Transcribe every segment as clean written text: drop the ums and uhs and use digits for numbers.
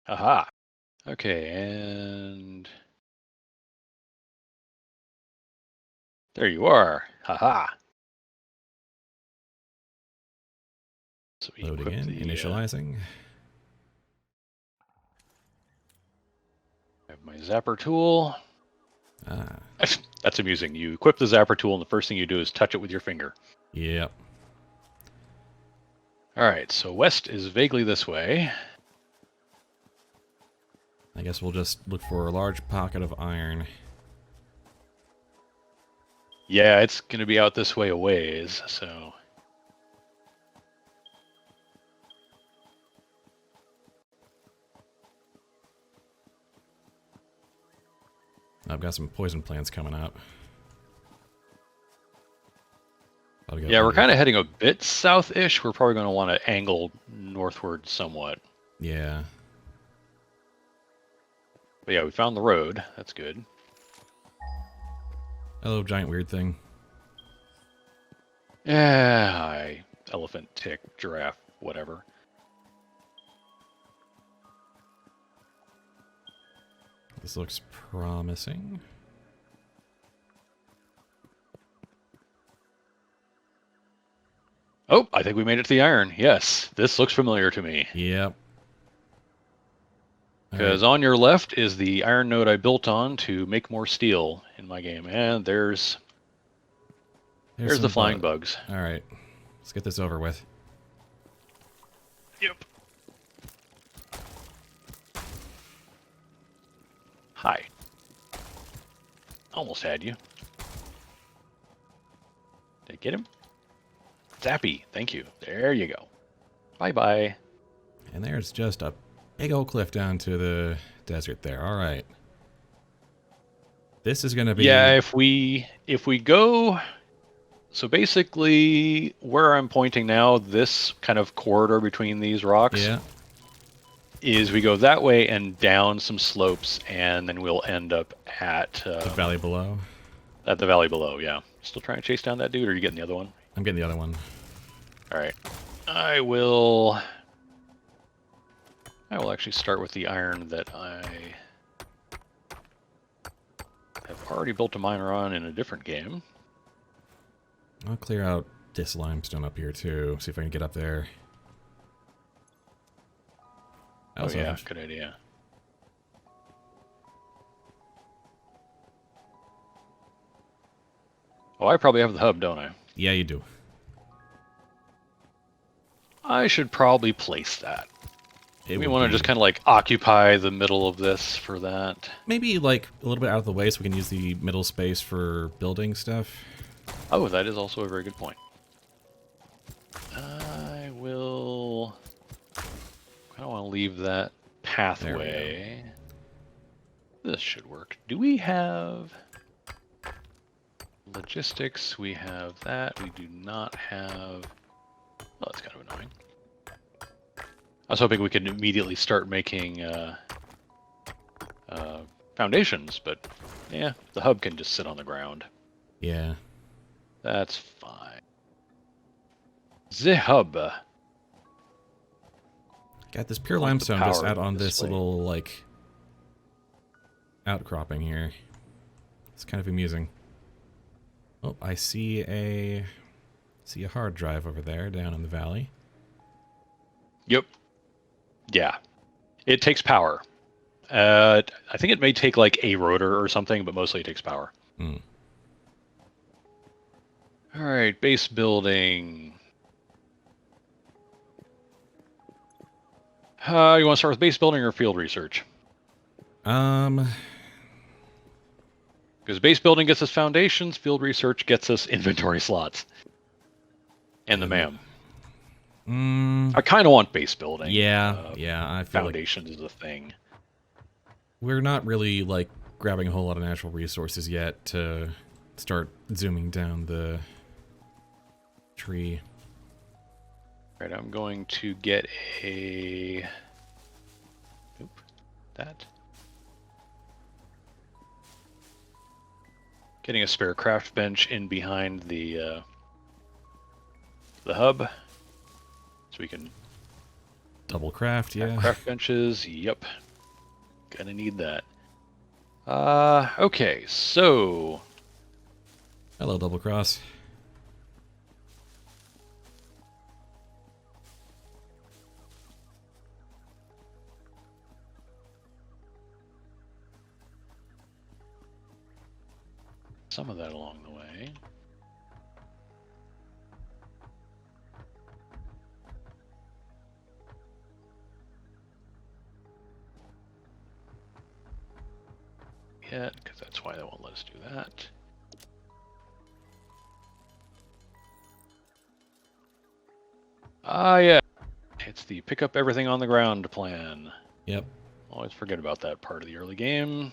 Aha. Okay, and there you are. Haha. So we Loading equip in, the initializing. I have my zapper tool. Ah. That's amusing. You equip the zapper tool, and the first thing you do is touch it with your finger. Yep. All right, so west is vaguely this way. I guess we'll just look for a large pocket of iron. Yeah, it's going to be out this way a ways, so... I've got some poison plants coming up. Yeah, we're kind of heading a bit south-ish. We're probably going to want to angle northward somewhat. Yeah. But yeah, we found the road. That's good. Hello, giant weird thing. Yeah, hi. Elephant, tick, giraffe, whatever. This looks promising. Oh, I think we made it to the iron. Yes, this looks familiar to me. Yep. Because on your left is the iron node I built on to make more steel in my game. And there's the flying bugs. All right. Let's get this over with. Yep. Hi. Almost had you. Did I get him? Zappy, thank you. There you go. Bye-bye. And there's just a big old cliff down to the desert there. All right. This is going to be... Yeah, if we go... So basically, where I'm pointing now, this kind of corridor between these rocks, is we go that way and down some slopes, and then we'll end up at... the valley below? At the valley below, yeah. Still trying to chase down that dude, or are you getting the other one? I'm getting the other one. Alright. I will actually start with the iron that I have already built a miner on in a different game. I'll clear out this limestone up here too, see if I can get up there. Oh yeah, good idea. Oh, I probably have the hub, don't I? Yeah, you do. I should probably place that. We want to just kind of like occupy the middle of this for that. Maybe like a little bit out of the way so we can use the middle space for building stuff. Oh, that is also a very good point. I will... I don't want to leave that pathway. This should work. Do we have... Logistics, we have that. We do not have... Oh, that's kind of annoying. I was hoping we could immediately start making foundations, but yeah, the hub can just sit on the ground. Yeah. That's fine. The hub. Got this pure limestone just out on this little, like, outcropping here. It's kind of amusing. Oh, I see a hard drive over there down in the valley. Yep. Yeah. It takes power. I think it may take like a rotor or something, but mostly it takes power. Mm. All right, base building. You want to start with base building or field research? Because base building gets us foundations, field research gets us inventory slots. And the MAM. I kind of want base building. Yeah, yeah. I feel foundations is a thing. We're not really like grabbing a whole lot of natural resources yet to start zooming down the tree. Right, I'm going to get a... Oop, that. Getting a spare craft bench in behind the hub, so we can Double craft, yeah. Craft benches, yep. Gonna need that. Okay, so... Hello, double cross. Some of that along the way. Yet, because that's why they won't let us do that. Yeah. It's the pick up everything on the ground plan. Yep. Always forget about that part of the early game.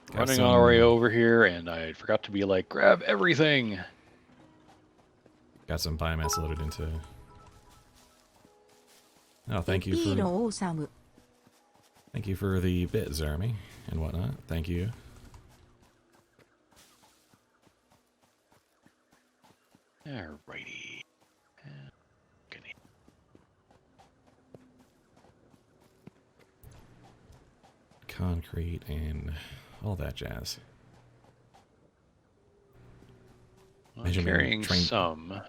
Got Running some... our way over here, and I forgot to be like, grab everything. Got some biomass loaded into... Oh, thank you for... Thank you for the bits, Army, and whatnot. Thank you. Alrighty. Concrete and all that jazz. I'm carrying some.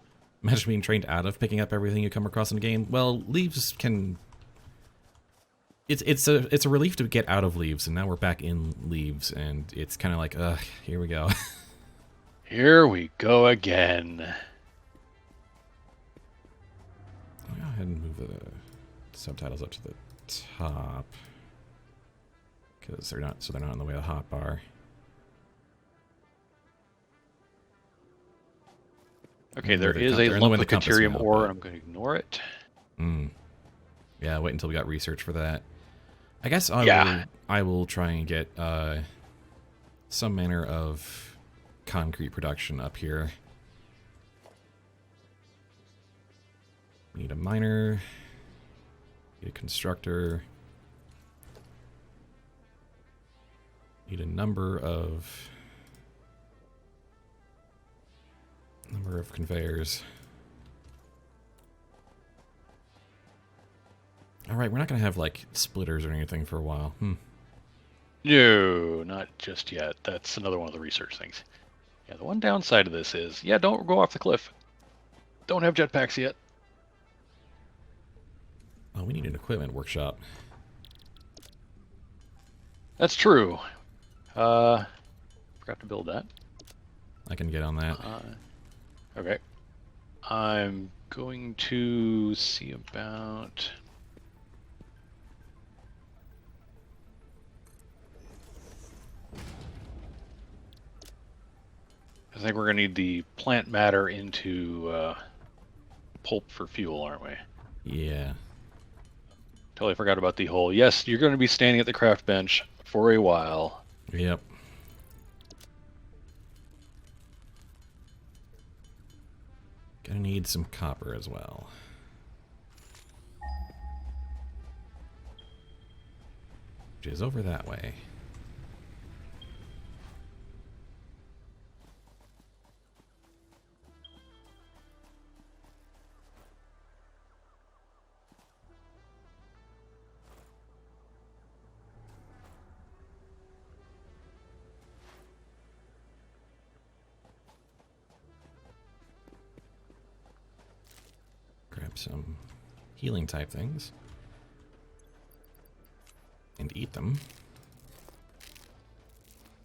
Imagine being trained out of picking up everything you come across in the game. Well, leaves can... It's a relief to get out of leaves, and now we're back in leaves, and it's kind of like, here we go. Here we go again. I'll go ahead and move the subtitles up to the top, because they're not in the way of the hotbar. Okay, there is a lump of deuterium ore, and I'm going to ignore it. Yeah, wait until we got research for that. I guess I will try and get some manner of concrete production up here. We need a miner, need a constructor, need a number of conveyors. Alright, we're not going to have, like, splitters or anything for a while. No, not just yet. That's another one of the research things. Yeah, the one downside of this is, yeah, don't go off the cliff. Don't have jetpacks yet. Oh, we need an equipment workshop. That's true. Forgot to build that. I can get on that. Okay. I'm going to see about... I think we're going to need the plant matter into pulp for fuel, aren't we? Yeah. Totally forgot about the whole, yes, you're going to be standing at the craft bench for a while. Yep. Gonna need some copper as well. Which is over that way. Grab some healing type things and eat them.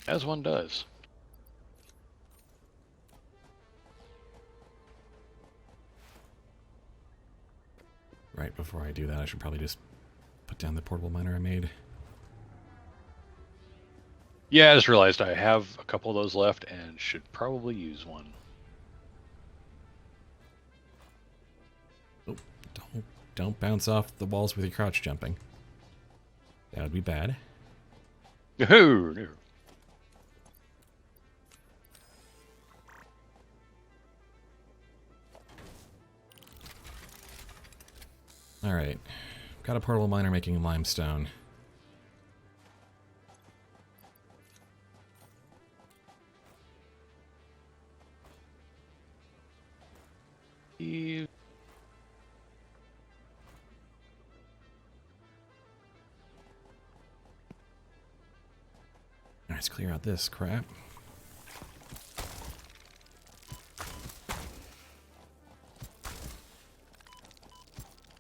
As one does. Right before I do that, I should probably just put down the portable miner I made. Yeah, I just realized I have a couple of those left and should probably use one. Oh, don't bounce off the walls with your crouch jumping. That would be bad. No, no. Alright. Got a portable miner making limestone. let's clear out this crap.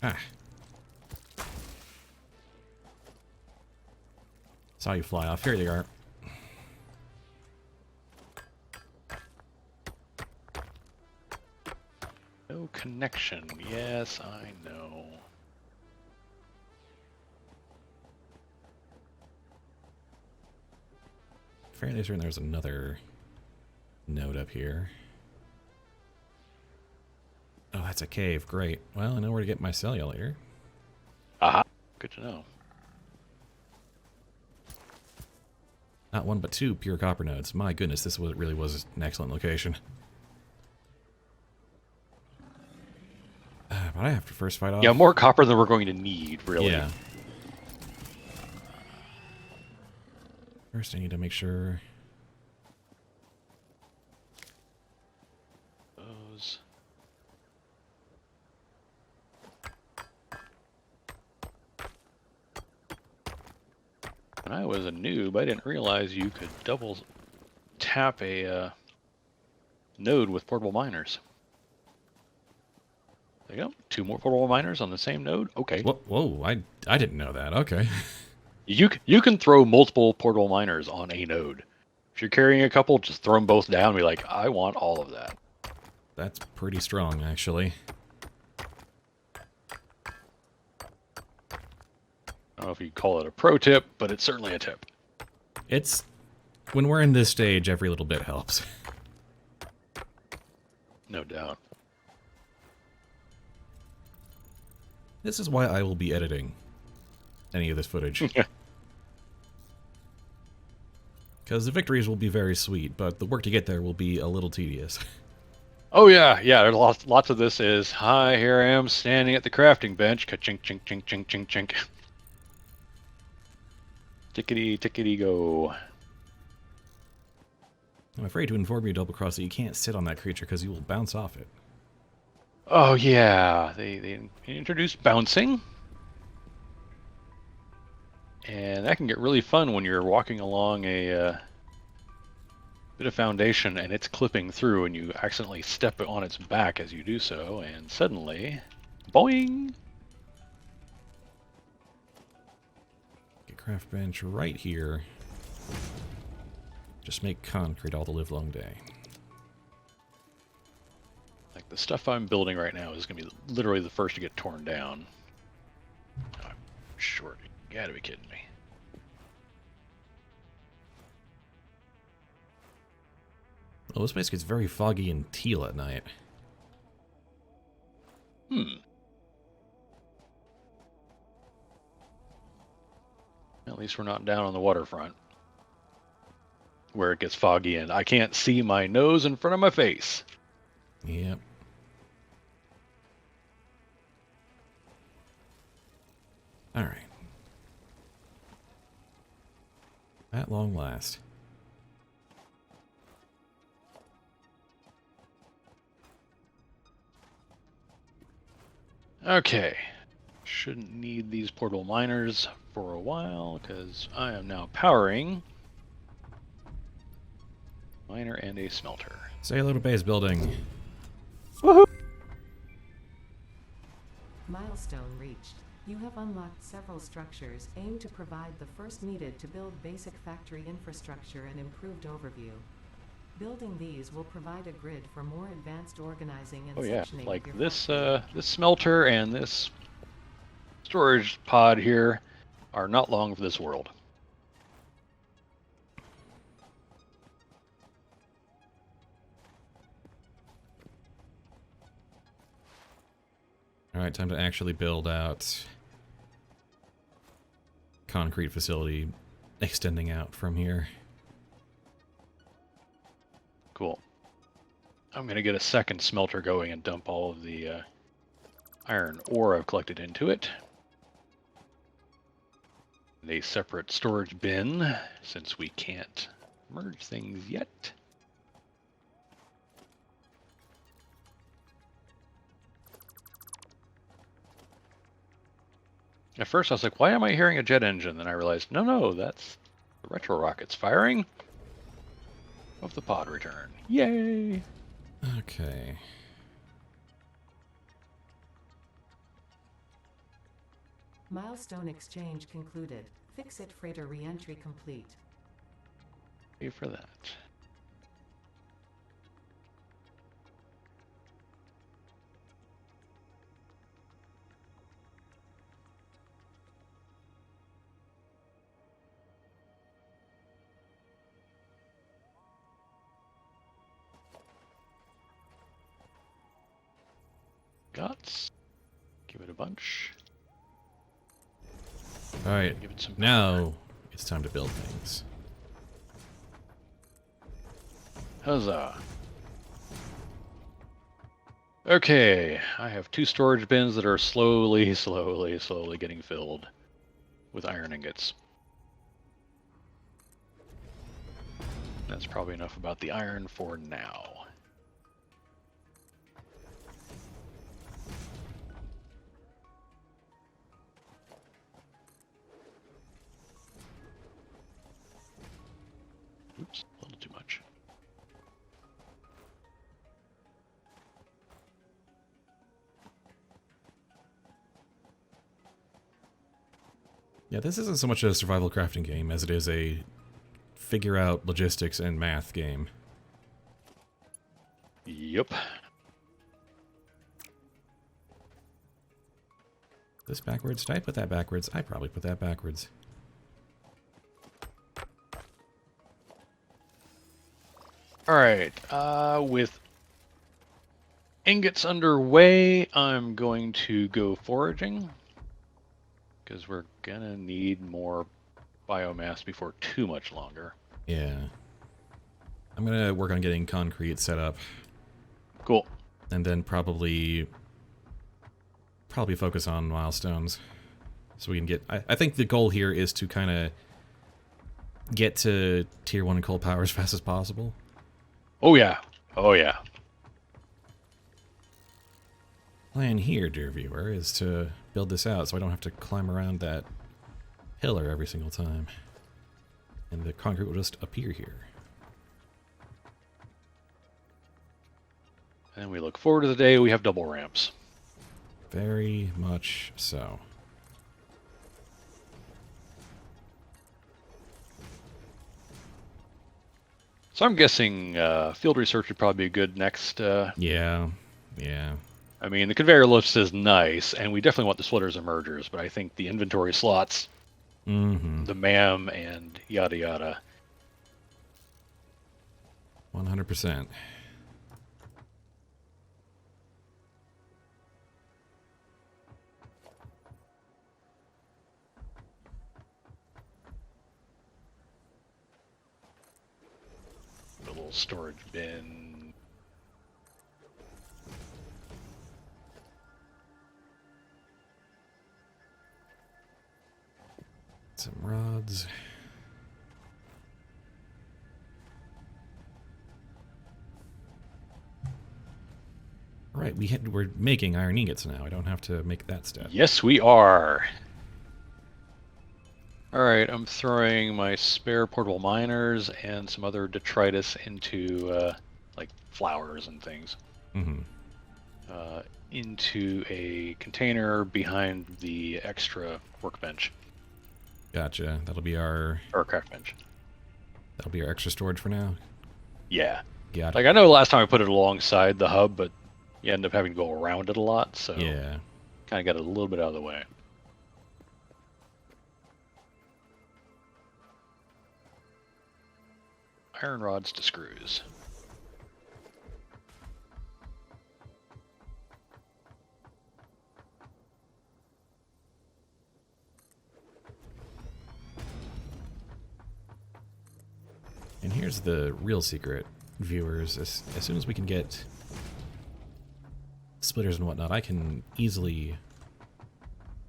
Ah. Saw you fly off. Here you are. No connection. Yes, I know. Fairly certain there's another node up here. Oh, that's a cave. Great. Well, I know where to get my cellular. Aha. Good to know. Not one, but two pure copper nodes. My goodness, this really was an excellent location. But I have to first fight off. Yeah, more copper than we're going to need, really. Yeah. First, I need to make sure. Those. When I was a noob, I didn't realize you could double tap a node with portable miners. There you go. 2 more portable miners on the same node. Okay. Whoa, I didn't know that. Okay. You can throw multiple portable miners on a node. If you're carrying a couple, just throw them both down and be like, I want all of that. That's pretty strong, actually. I don't know if you call it a pro tip, but it's certainly a tip. It's... When we're in this stage, every little bit helps. No doubt. This is why I will be editing any of this footage. Because the victories will be very sweet, but the work to get there will be a little tedious. Oh yeah, there's lots of this is, hi, here I am standing at the crafting bench, ka-chink, chink, chink, chink, chink, chink. Tickety, tickety, go. I'm afraid to inform you, Double Cross, that you can't sit on that creature because you will bounce off it. Oh yeah, they introduced bouncing. And that can get really fun when you're walking along a bit of foundation and it's clipping through and you accidentally step on its back as you do so, and suddenly, boing! Get craft bench right here. Just make concrete all the livelong day. Like the stuff I'm building right now is going to be literally the first to get torn down. I'm short. You gotta be kidding me. Well, this place gets very foggy and teal at night. At least we're not down on the waterfront, where it gets foggy and I can't see my nose in front of my face. Yep. Alright. At long last. Okay. Shouldn't need these portable miners for a while, because I am now powering miner and a smelter. Say hello to base building. Woohoo! Milestone reached. You have unlocked several structures aimed to provide the first needed to build basic factory infrastructure and improved overview. Building these will provide a grid for more advanced organizing and sectioning like of your this factory. this smelter and this storage pod here are not long for this world. Alright, time to actually build out concrete facility extending out from here. Cool. I'm going to get a second smelter going and dump all of the iron ore I've collected into it. A separate storage bin, since we can't merge things yet. At first I was like, why am I hearing a jet engine? Then I realized, no, that's The retro rocket's firing. Of the pod return. Yay! Okay. Milestone exchange concluded. Fix-it freighter re-entry complete. Pay for that. Guts. Give it a bunch. Alright, Give it some now it's time to build things. Huzzah. Okay, I have 2 storage bins that are slowly getting filled with iron ingots. That's probably enough about the iron for now. Oops, a little too much. Yeah, this isn't so much a survival crafting game as it is a figure out logistics and math game. Yep. This backwards? Did I put that backwards? I probably put that backwards. Alright, with ingots underway, I'm going to go foraging. Because we're gonna need more biomass before too much longer. Yeah. I'm gonna work on getting concrete set up. Cool. And then probably focus on milestones. So we can get... I think the goal here is to kind of get to tier 1 coal power as fast as possible. Oh yeah. Oh yeah. Plan here, dear viewer, is to build this out so I don't have to climb around that pillar every single time. And the concrete will just appear here. And we look forward to the day we have double ramps. Very much so. So I'm guessing field research would probably be a good next... Yeah. I mean, the conveyor list is nice, and we definitely want the splitters and mergers, but I think the inventory slots, the MAM, and yada yada. 100%. A little storage bin. Some rods. Right, we're making iron ingots now. I don't have to make that step. Yes, we are. Alright, I'm throwing my spare portable miners and some other detritus into, like, flowers and things. Into a container behind the extra workbench. Gotcha. That'll be our... Or craft bench. That'll be our extra storage for now. Yeah. Got it. Like, I know last time I put it alongside the hub, but you end up having to go around it a lot, so... Yeah. Kind of got it a little bit out of the way. Iron rods to screws. And here's the real secret, viewers. As soon as we can get splitters and whatnot, I can easily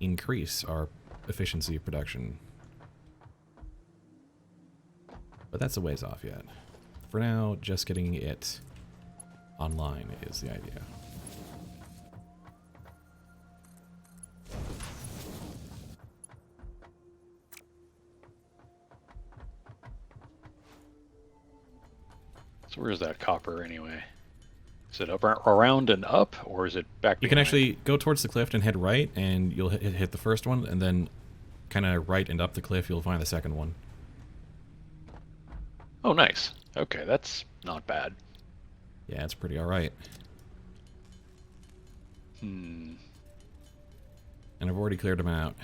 increase our efficiency of production. But that's a ways off yet. For now, just getting it online is the idea. So where is that copper anyway? Is it up around and up, or is it back behind? You can actually go towards the cliff and head right, and you'll hit the first one, and then kind of right and up the cliff, you'll find the second one. Oh, nice. Okay, that's not bad. Yeah, it's pretty alright. Hmm. And I've already cleared them out.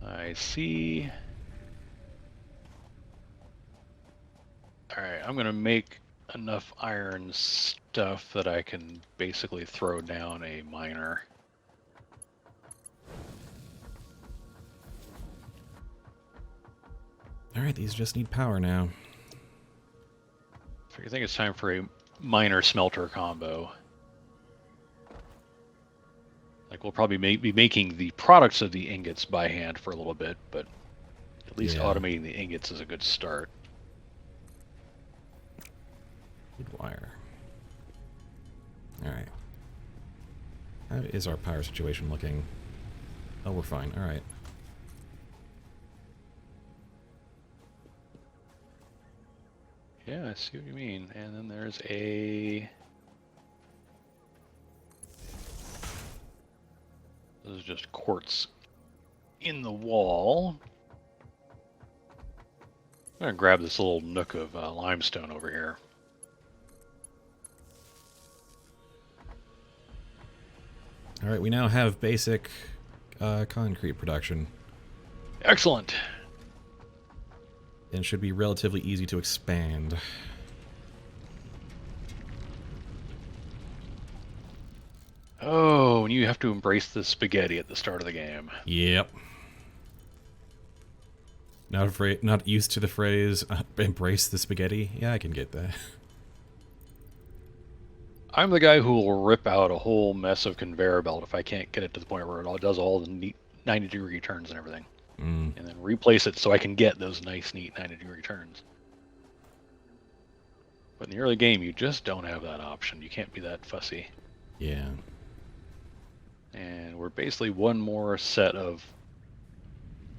I see. Alright, I'm gonna make enough iron stuff that I can basically throw down a miner. Alright, these just need power now. So I think it's time for a miner smelter combo. Like, we'll probably be making the products of the ingots by hand for a little bit, but at least automating the ingots is a good start. Good wire. Alright. How is our power situation looking? Oh, we're fine. Alright. Yeah, I see what you mean. And then there's a... This is just quartz in the wall. I'm gonna grab this little nook of limestone over here. Alright, we now have basic concrete production. Excellent! And should be relatively easy to expand. Oh, and you have to embrace the spaghetti at the start of the game. Yep. Not used to the phrase, embrace the spaghetti? Yeah, I can get that. I'm the guy who will rip out a whole mess of conveyor belt if I can't get it to the point where it does all the neat 90-degree turns and everything. And then replace it so I can get those nice, neat 90-degree turns. But in the early game, you just don't have that option. You can't be that fussy. Yeah. And we're basically one more set of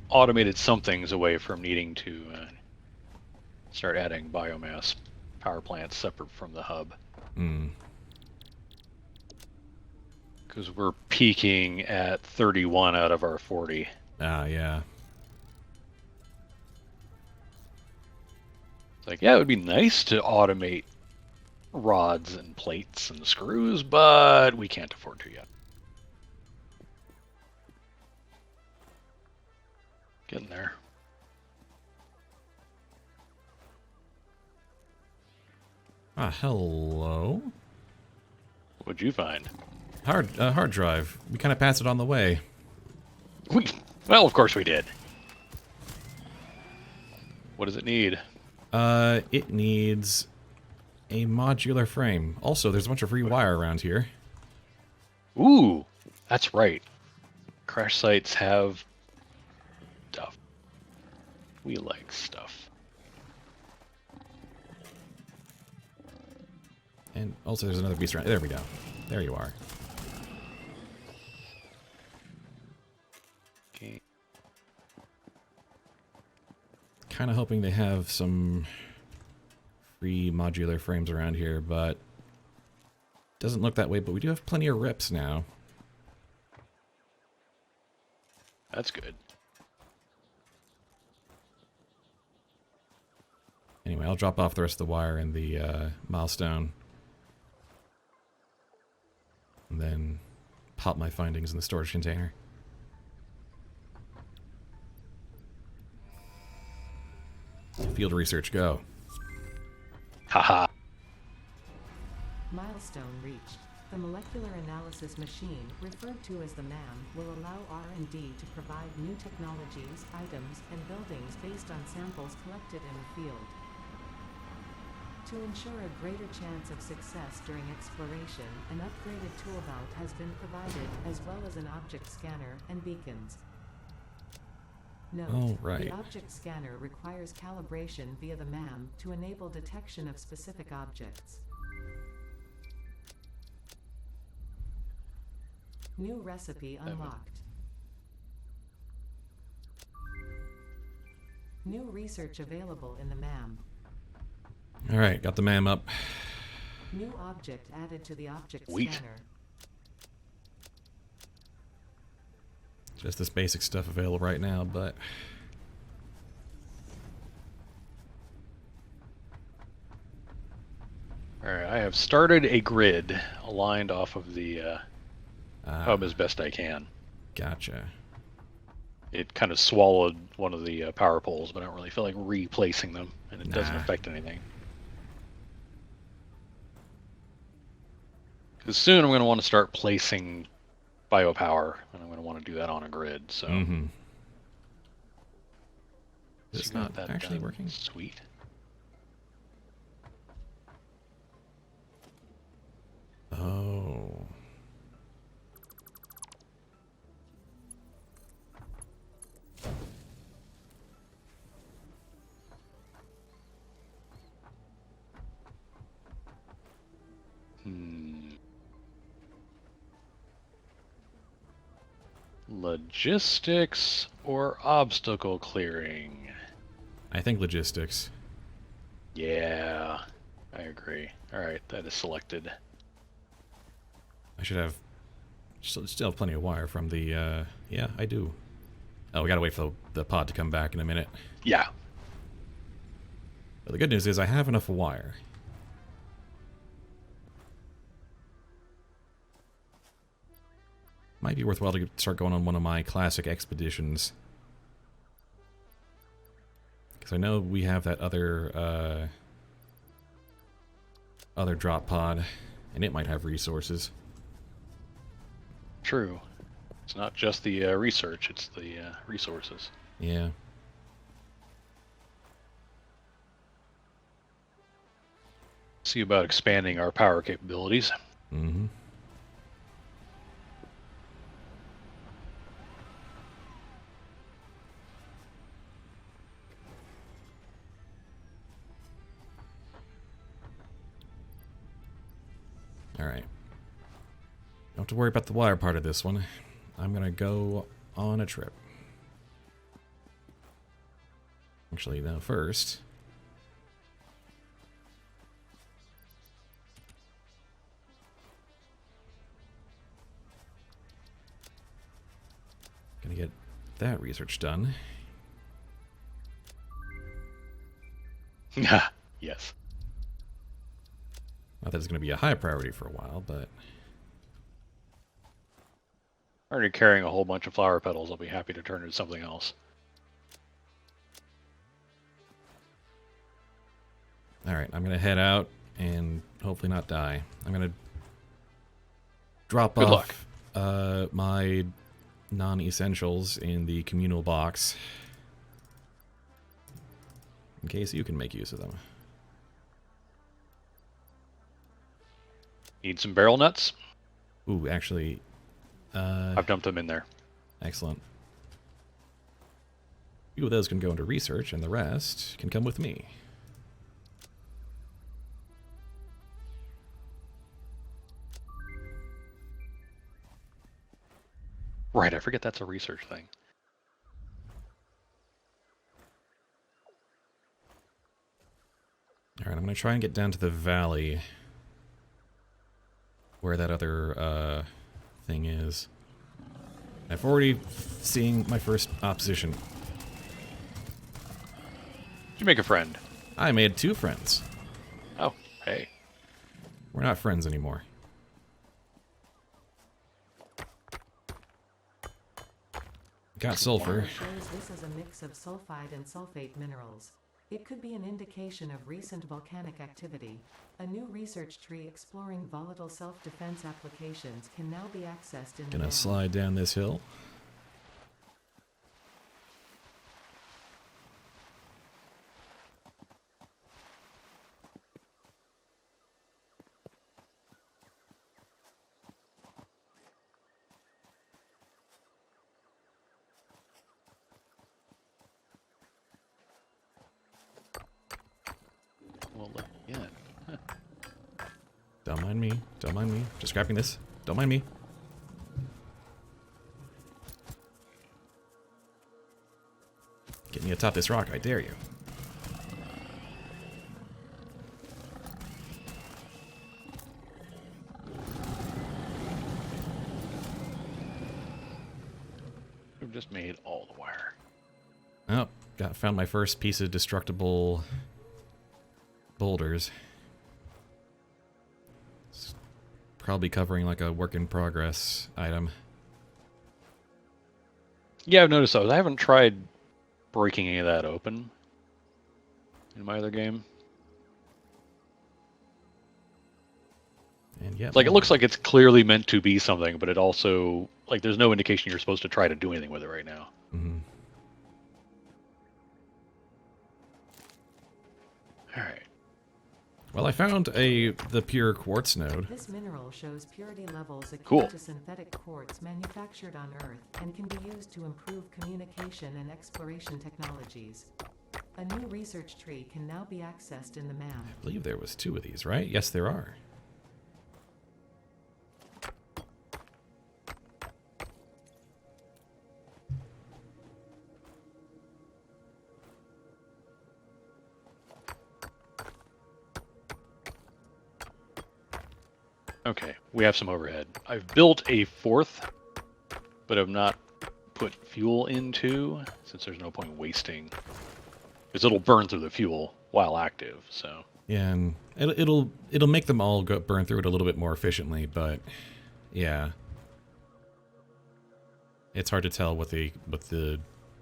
automated somethings away from needing to start adding biomass power plants separate from the hub. Because we're peaking at 31 out of our 40. Ah, yeah. It's like, yeah, it would be nice to automate rods and plates and screws, but we can't afford to yet. Getting there. Ah, hello. What'd you find? Hard drive. We kind of passed it on the way. Well, of course we did. What does it need? It needs a modular frame. Also, there's a bunch of free wire around here. Ooh, that's right. Crash sites have stuff. We like stuff. And also there's another beast around. There we go. There you are. Okay. Kind of hoping they have some free modular frames around here, but doesn't look that way. But we do have plenty of rips now. That's good. Anyway, I'll drop off the rest of the wire and the milestone. And then pop my findings in the storage container. Field research, go. Haha. Milestone reached. The molecular analysis machine, referred to as the MAM, will allow R&D to provide new technologies, items, and buildings based on samples collected in the field. To ensure a greater chance of success during exploration, an upgraded tool belt has been provided, as well as an object scanner and beacons. Note, Oh, right. the object scanner requires calibration via the MAM to enable detection of specific objects. New recipe unlocked. New research available in the MAM. Alright, got the MAM up. New object added to the object Sweet. scanner. Just this basic stuff available right now, but... Alright, I have started a grid aligned off of the hub as best I can. Gotcha. It kind of swallowed one of the power poles, but I don't really feel like replacing them, and it doesn't affect anything. Because soon I'm going to want to start placing biopower, and I'm going to want to do that on a grid. So It's not that actually working. Sweet. Oh. Logistics or obstacle clearing? I think logistics. Yeah, I agree. Alright, that is selected. I should have... Still have plenty of wire from the... yeah, I do. Oh, we gotta wait for the pod to come back in a minute. Yeah. But the good news is I have enough wire. Might be worthwhile to start going on one of my classic expeditions. Because I know we have that other drop pod, and it might have resources. True. It's not just the research, it's the resources. Yeah. See about expanding our power capabilities. Mm-hmm. Alright. Don't have to worry about the wire part of this one. I'm gonna go on a trip. Actually, no, first... Gonna get that research done. Yes. Not that it's gonna be a high priority for a while, but... Already carrying a whole bunch of flower petals. I'll be happy to turn into something else. Alright, I'm gonna head out and hopefully not die. I'm gonna drop off my non-essentials in the communal box in case you can make use of them. Need some barrel nuts? Ooh, actually... I've dumped them in there. Excellent. A few of those can go into research, and the rest can come with me. Right, I forget that's a research thing. Alright, I'm going to try and get down to the valley where that other thing is. I've already seen my first opposition. Did you make a friend? I made 2 friends. Oh, hey. We're not friends anymore. Got sulfur. Shows this as a mix of sulfide and sulfate minerals. It could be an indication of recent volcanic activity. A new research tree exploring volatile self-defense applications can now be accessed in the Gonna map. slide down this hill. Well, look, yeah. Don't mind me. Don't mind me. Just grabbing this. Don't mind me. Get me atop this rock, I dare you. just made all the wire. Oh, found my first piece of destructible boulders. It's probably covering like a work in progress item. Yeah, I've noticed those. I haven't tried breaking any of that open in my other game. And yeah, Like, it looks like it's clearly meant to be something, but it also, like, there's no indication you're supposed to try to do anything with it right now. Mm-hmm. All right. Well, I found the pure quartz node. This mineral shows purity levels akin Cool. to synthetic quartz manufactured on Earth and can be used to improve communication and exploration technologies. A new research tree can now be accessed in the map. I believe there was 2 of these, right? Yes, there are. Okay, we have some overhead. I've built a 4th, but I've not put fuel into, since there's no point wasting, because it'll burn through the fuel while active. So Yeah, and it'll make them all burn through it a little bit more efficiently, but yeah, it's hard to tell what the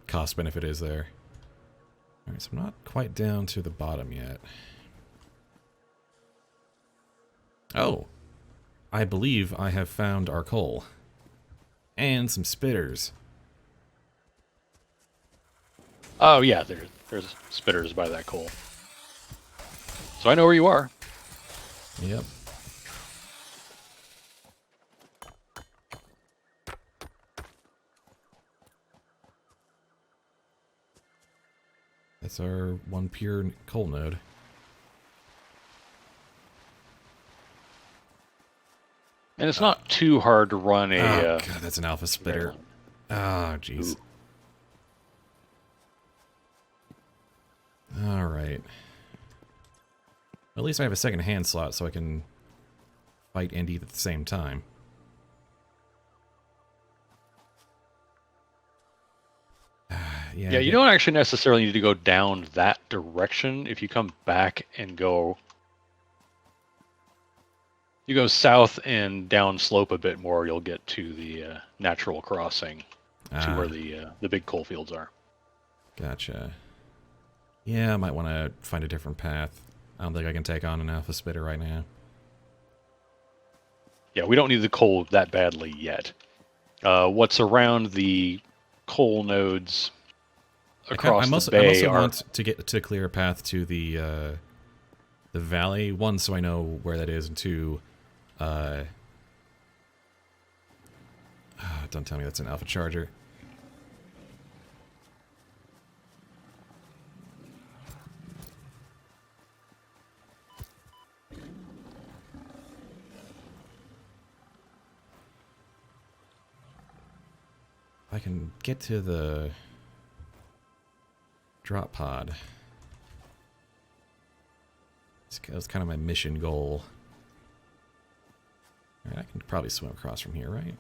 cost benefit is there. All right, so I'm not quite down to the bottom yet. Oh, I believe I have found our coal and some spitters. oh yeah, there's spitters by that coal. So I know where you are. Yep. That's our one pure coal node. And it's not too hard to run a... Oh, God, that's an alpha spitter. Oh, jeez. All right. At least I have a second hand slot so I can fight and eat at the same time. Yeah, you don't actually necessarily need to go down that direction. If you come back and go... You go south and down slope a bit more, you'll get to the natural crossing to where the big coal fields are. Gotcha. Yeah, I might want to find a different path. I don't think I can take on an alpha spitter right now. Yeah, we don't need the coal that badly yet. What's around the coal nodes across the bay I also want to get to clear a path to the valley. 1, so I know where that is, and 2, don't tell me that's an alpha charger. If I can get to the drop pod. That's kind of my mission goal. All right, I can probably swim across from here, right?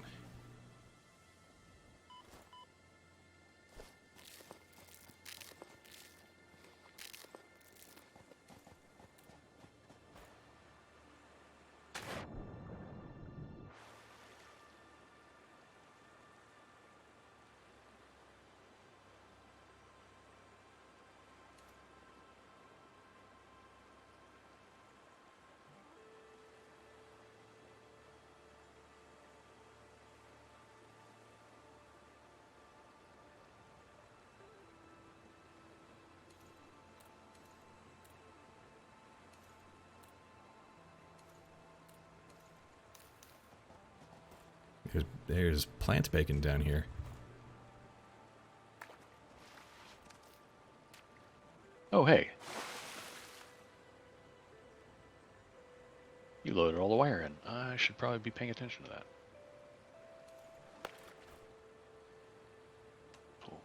There's plant bacon down here. Oh, hey. You loaded all the wire in. I should probably be paying attention to that. Cool.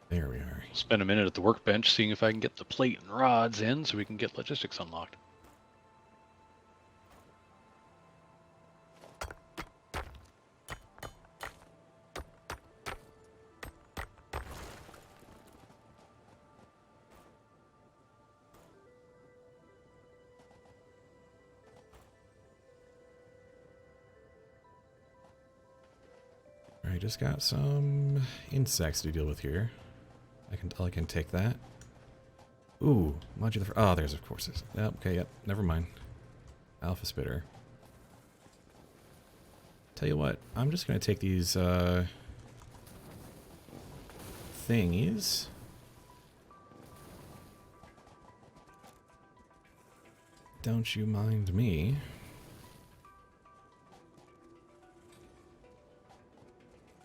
There we are. Spend a minute at the workbench seeing if I can get the plate and rods in so we can get logistics unlocked. Alright, just got some insects to deal with here. I can take that. Ooh, modular. Oh, there's of course. Yep, okay, yep. Never mind. Alpha spitter. Tell you what, I'm just gonna take these thingies. Don't you mind me?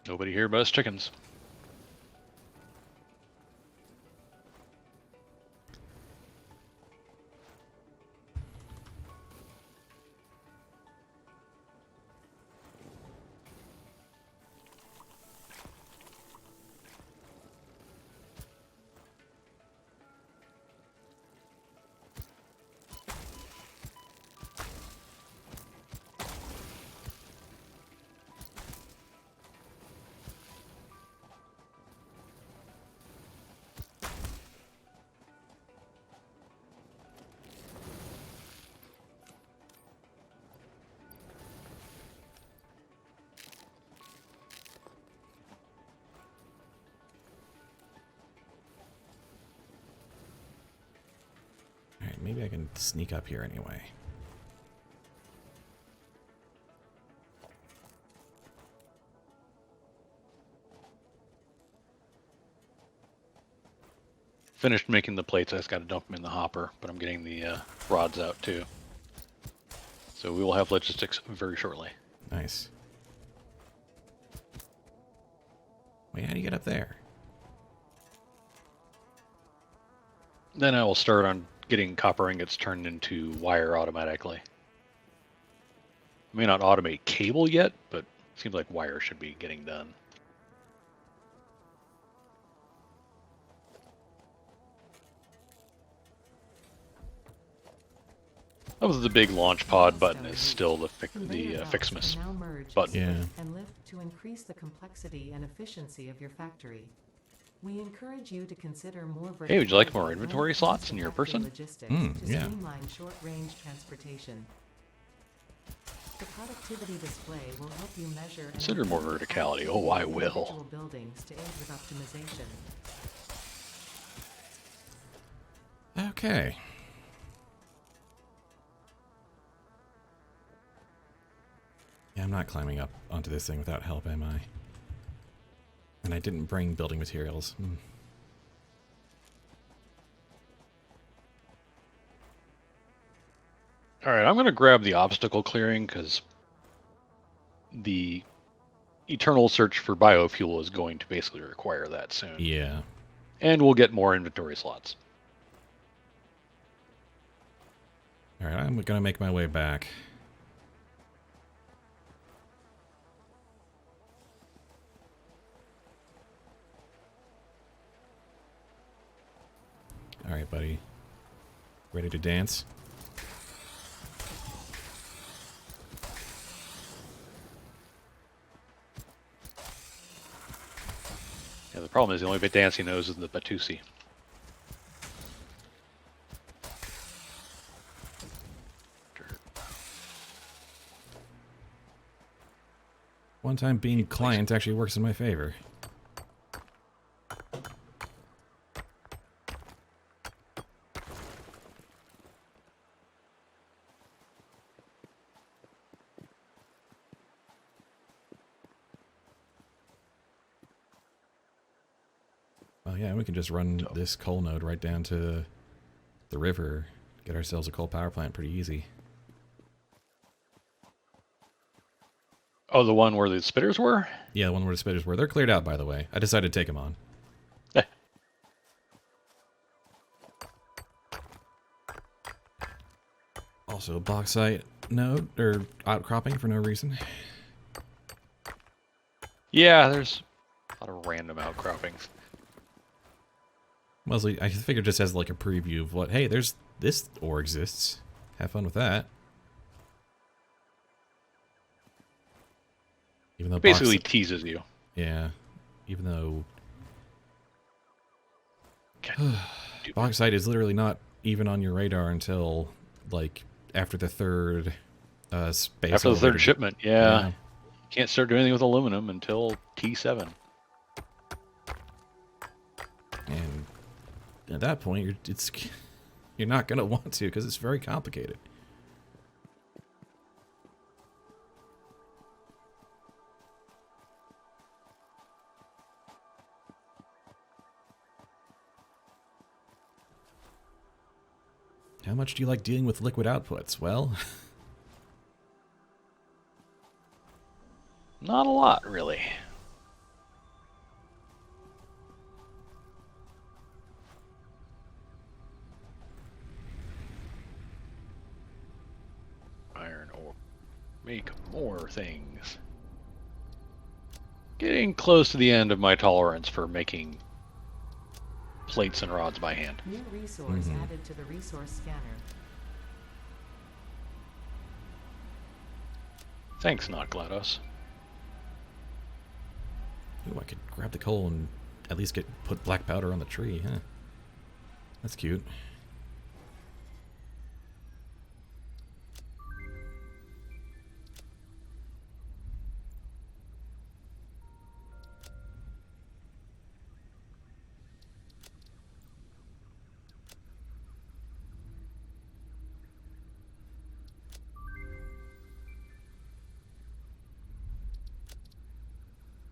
Nobody here but us chickens. Alright, maybe I can sneak up here anyway. Finished making the plates. I just got to dump them in the hopper, but I'm getting the rods out too. So we will have logistics very shortly. Nice. Wait, how do you get up there? Then I will start on getting copper ingots turned into wire automatically. I may not automate cable yet, but it seems like wire should be getting done. That was the big launch pod button is still the Fixmas button. Yeah. And lift to increase the complexity and efficiency of your factory. We encourage you to consider more. Hey, would you like more inventory slots in your person? To yeah. streamline short-range transportation. The productivity display will help you measure and Consider more verticality. Oh, I will. individual buildings to aid with optimization. Okay. Yeah, I'm not climbing up onto this thing without help, am I? And I didn't bring building materials. Alright, I'm going to grab the obstacle clearing because the eternal search for biofuel is going to basically require that soon. Yeah. And we'll get more inventory slots. Alright, I'm gonna make my way back. Alright, buddy. Ready to dance? Yeah, the problem is the only bit dance he knows is the Batusi. One time being client actually works in my favor. Well, yeah, we can just run this coal node right down to the river, get ourselves a coal power plant pretty easy. Oh, the one where the spitters were? Yeah, the one where the spitters were. They're cleared out, by the way. I decided to take them on. Also, bauxite node, or outcropping for no reason. Yeah, there's a lot of random outcroppings. Mostly, I figured just as like a preview of what, hey, there's this ore exists. Have fun with that. Even though Basically teases you. Yeah. Even though bauxite is literally not even on your radar until like after the third space. After the third shipment, yeah. Can't start doing anything with aluminum until T7. And at that point, you're not going to want to because it's very complicated. How much do you like dealing with liquid outputs? Well, not a lot, really. Iron ore. Make more things. Getting close to the end of my tolerance for making plates and rods by hand. New resource added to the resource scanner. Thanks, not GLaDOS. ooh, I could grab the coal and at least put black powder on the tree, huh? That's cute.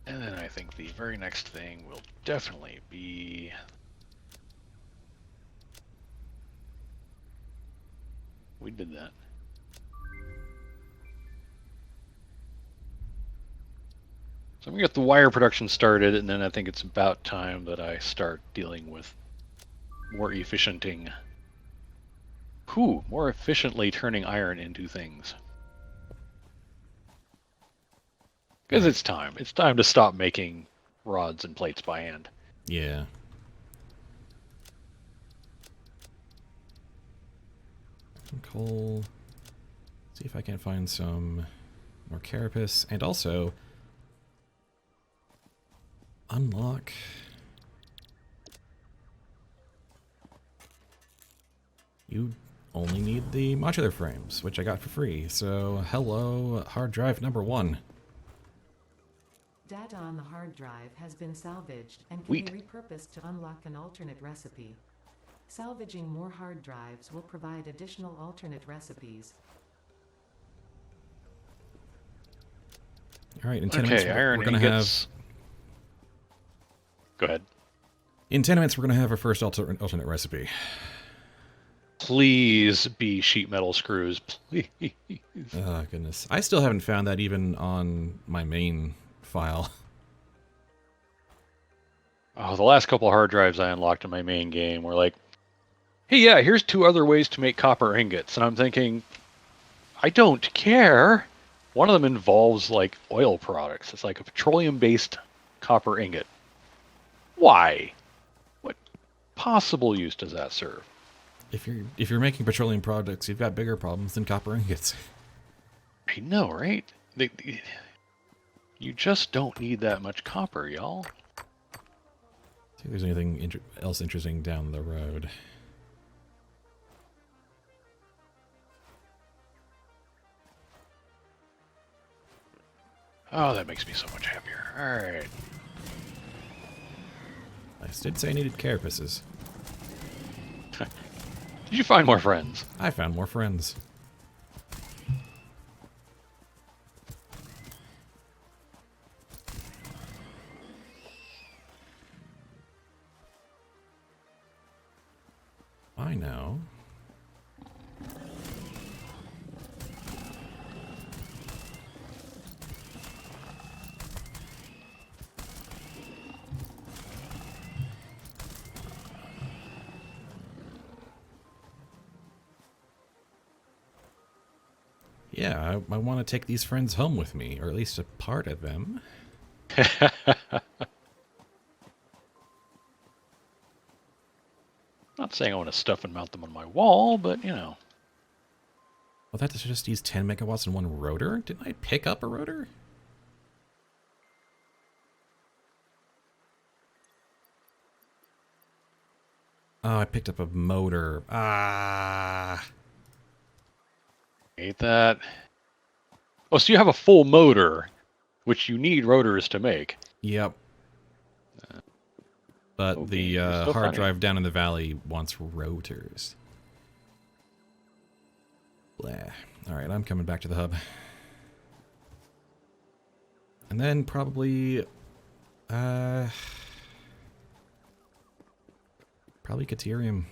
And then I think the very next thing will definitely be... We did that. So I'm going to get the wire production started, and then I think it's about time that I start dealing with more more efficiently turning iron into things. Because it's time. It's time to stop making rods and plates by hand. Yeah. Some coal. See if I can find some more carapace. And also unlock... You only need the modular frames, which I got for free. So, hello, hard drive number 1. Data on the hard drive has been salvaged and can Sweet. be repurposed to unlock an alternate recipe. Salvaging more hard drives will provide additional alternate recipes. All right, in 10 minutes, iron we're going to have... ingots. Go ahead. In 10 minutes, we're going to have our first alternate recipe. Please be sheet metal screws, please. Oh, goodness. I still haven't found that even on my main file. Oh, the last couple of hard drives I unlocked in my main game were like, hey, yeah, here's 2 other ways to make copper ingots. And I'm thinking, I don't care. One of them involves, like, oil products. It's like a petroleum-based copper ingot. Why? What possible use does that serve? If you're making petroleum products, you've got bigger problems than copper ingots. I know, right? You just don't need that much copper, y'all. See if there's anything else interesting down the road. Oh, that makes me so much happier. All right. I did say I needed carapaces. Did you find more friends? I found more friends. I know. Yeah, I want to take these friends home with me, or at least a part of them. Not saying I want to stuff and mount them on my wall, but, you know. Well, that just use 10 megawatts in one rotor? Didn't I pick up a rotor? Oh, I picked up a motor. Ah. Hate that. Oh, so you have a full motor. which you need rotors to make. Yep. But Okay, the you're so hard funny. drive down in the valley wants rotors. Blah. Alright, I'm coming back to the hub. And then probably... probably Caterium.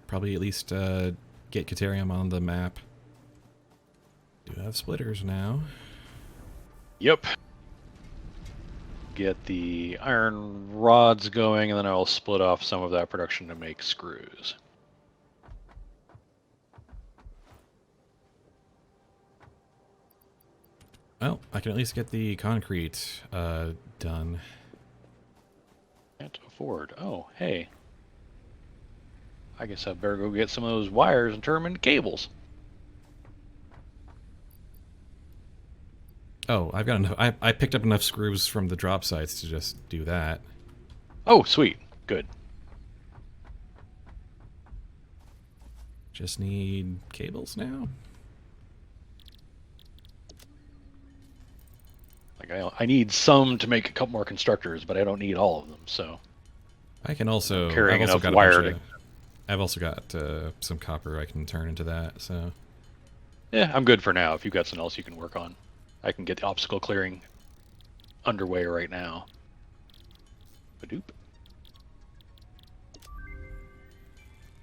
Probably at least get Caterium on the map. Do have splitters now. Yep. Get the iron rods going, and then I'll split off some of that production to make screws. Well, I can at least get the concrete done. Can't afford. Oh, hey. I guess I better go get some of those wires and turn them into cables. Oh, I've got enough. I picked up enough screws from the drop sites to just do that. Oh, sweet. Good. Just need cables now. Like I need some to make a couple more constructors, but I don't need all of them. So I can also carrying I've also enough got wire a bunch of, I've also got some copper I can turn into that. So yeah, I'm good for now. If you've got something else you can work on, I can get the obstacle clearing underway right now. Badoop.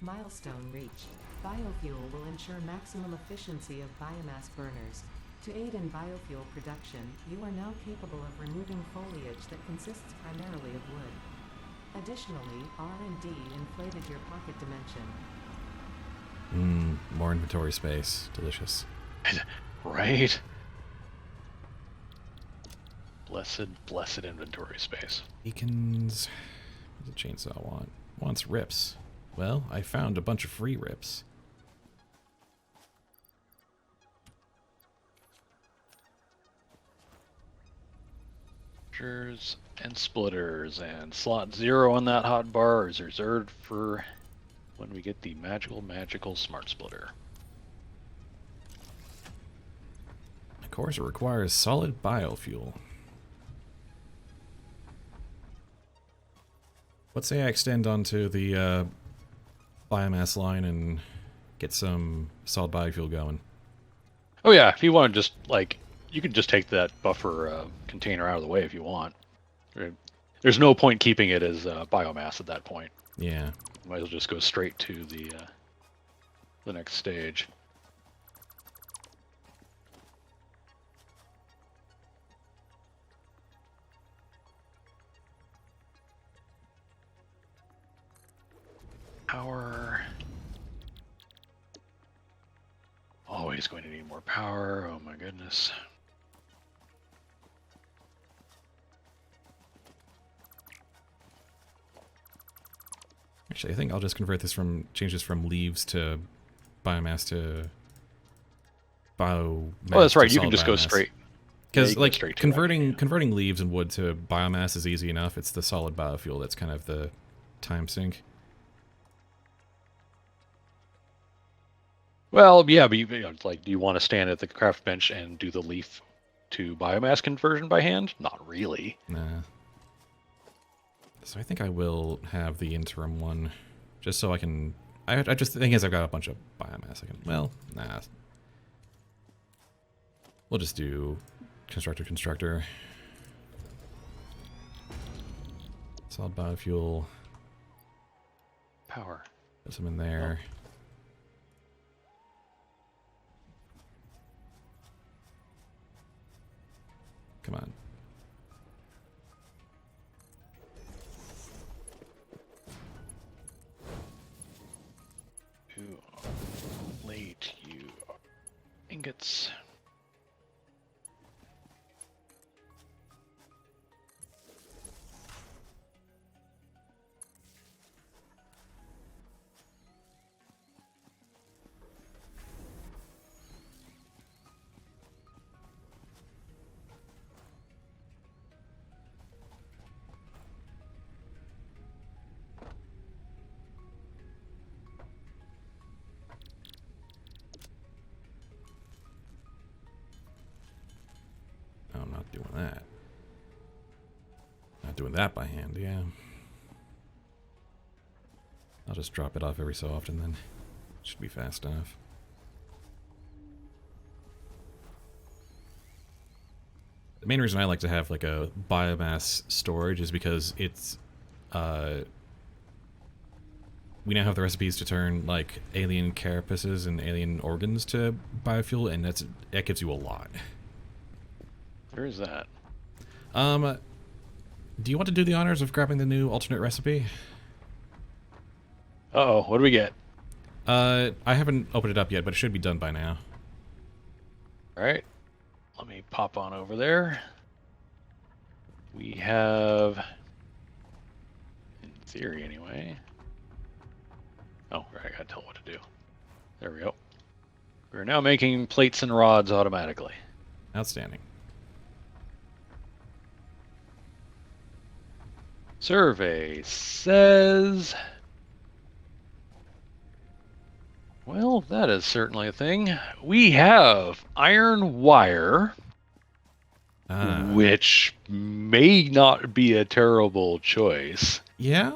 Milestone reached. Biofuel will ensure maximum efficiency of biomass burners. To aid in biofuel production, you are now capable of removing foliage that consists primarily of wood. Additionally, R&D inflated your pocket dimension. More inventory space. Delicious. Right? Blessed inventory space. Beacons. What does a chainsaw want? Wants rips. Well, I found a bunch of free rips. And splitters, and slot 0 on that hotbar is reserved for when we get the magical smart splitter. Of course, it requires solid biofuel. Let's say I extend onto the biomass line and get some solid biofuel going. Oh yeah, if you want to just, like, you can just take that buffer container out of the way if you want. There's no point keeping it as biomass at that point. Yeah. Might as well just go straight to the next stage. Power. Always going to need more power. Oh my goodness. Actually, I think I'll just convert this change this from leaves to biomass to biomass. Oh, that's right. to You can just go biomass. straight. Because Yeah, like straight to converting leaves and wood to biomass is easy enough. It's the solid biofuel that's kind of the time sink. Well, yeah, but like, do you want to stand at the craft bench and do the leaf to biomass conversion by hand? Not really. Nah. So I think I will have the interim one, just so I can. I just the thing is I've got a bunch of biomass. I can. Well, nah. We'll just do constructor. Solid biofuel. Power. Put some in there. Oh. Come on. Late you ingots. on that. Not doing that by hand, yeah. I'll just drop it off every so often then. Should be fast enough. The main reason I like to have like a biomass storage is because it's we now have the recipes to turn like alien carapaces and alien organs to biofuel, and that gives you a lot. Where is that? Do you want to do the honors of grabbing the new alternate recipe? Uh-oh, what do we get? I haven't opened it up yet, but it should be done by now. Alright. Let me pop on over there. We have, in theory anyway. Oh, right, I gotta tell what to do. There we go. We're now making plates and rods automatically. Outstanding. Survey says... Well, that is certainly a thing. We have iron wire, which may not be a terrible choice. Yeah?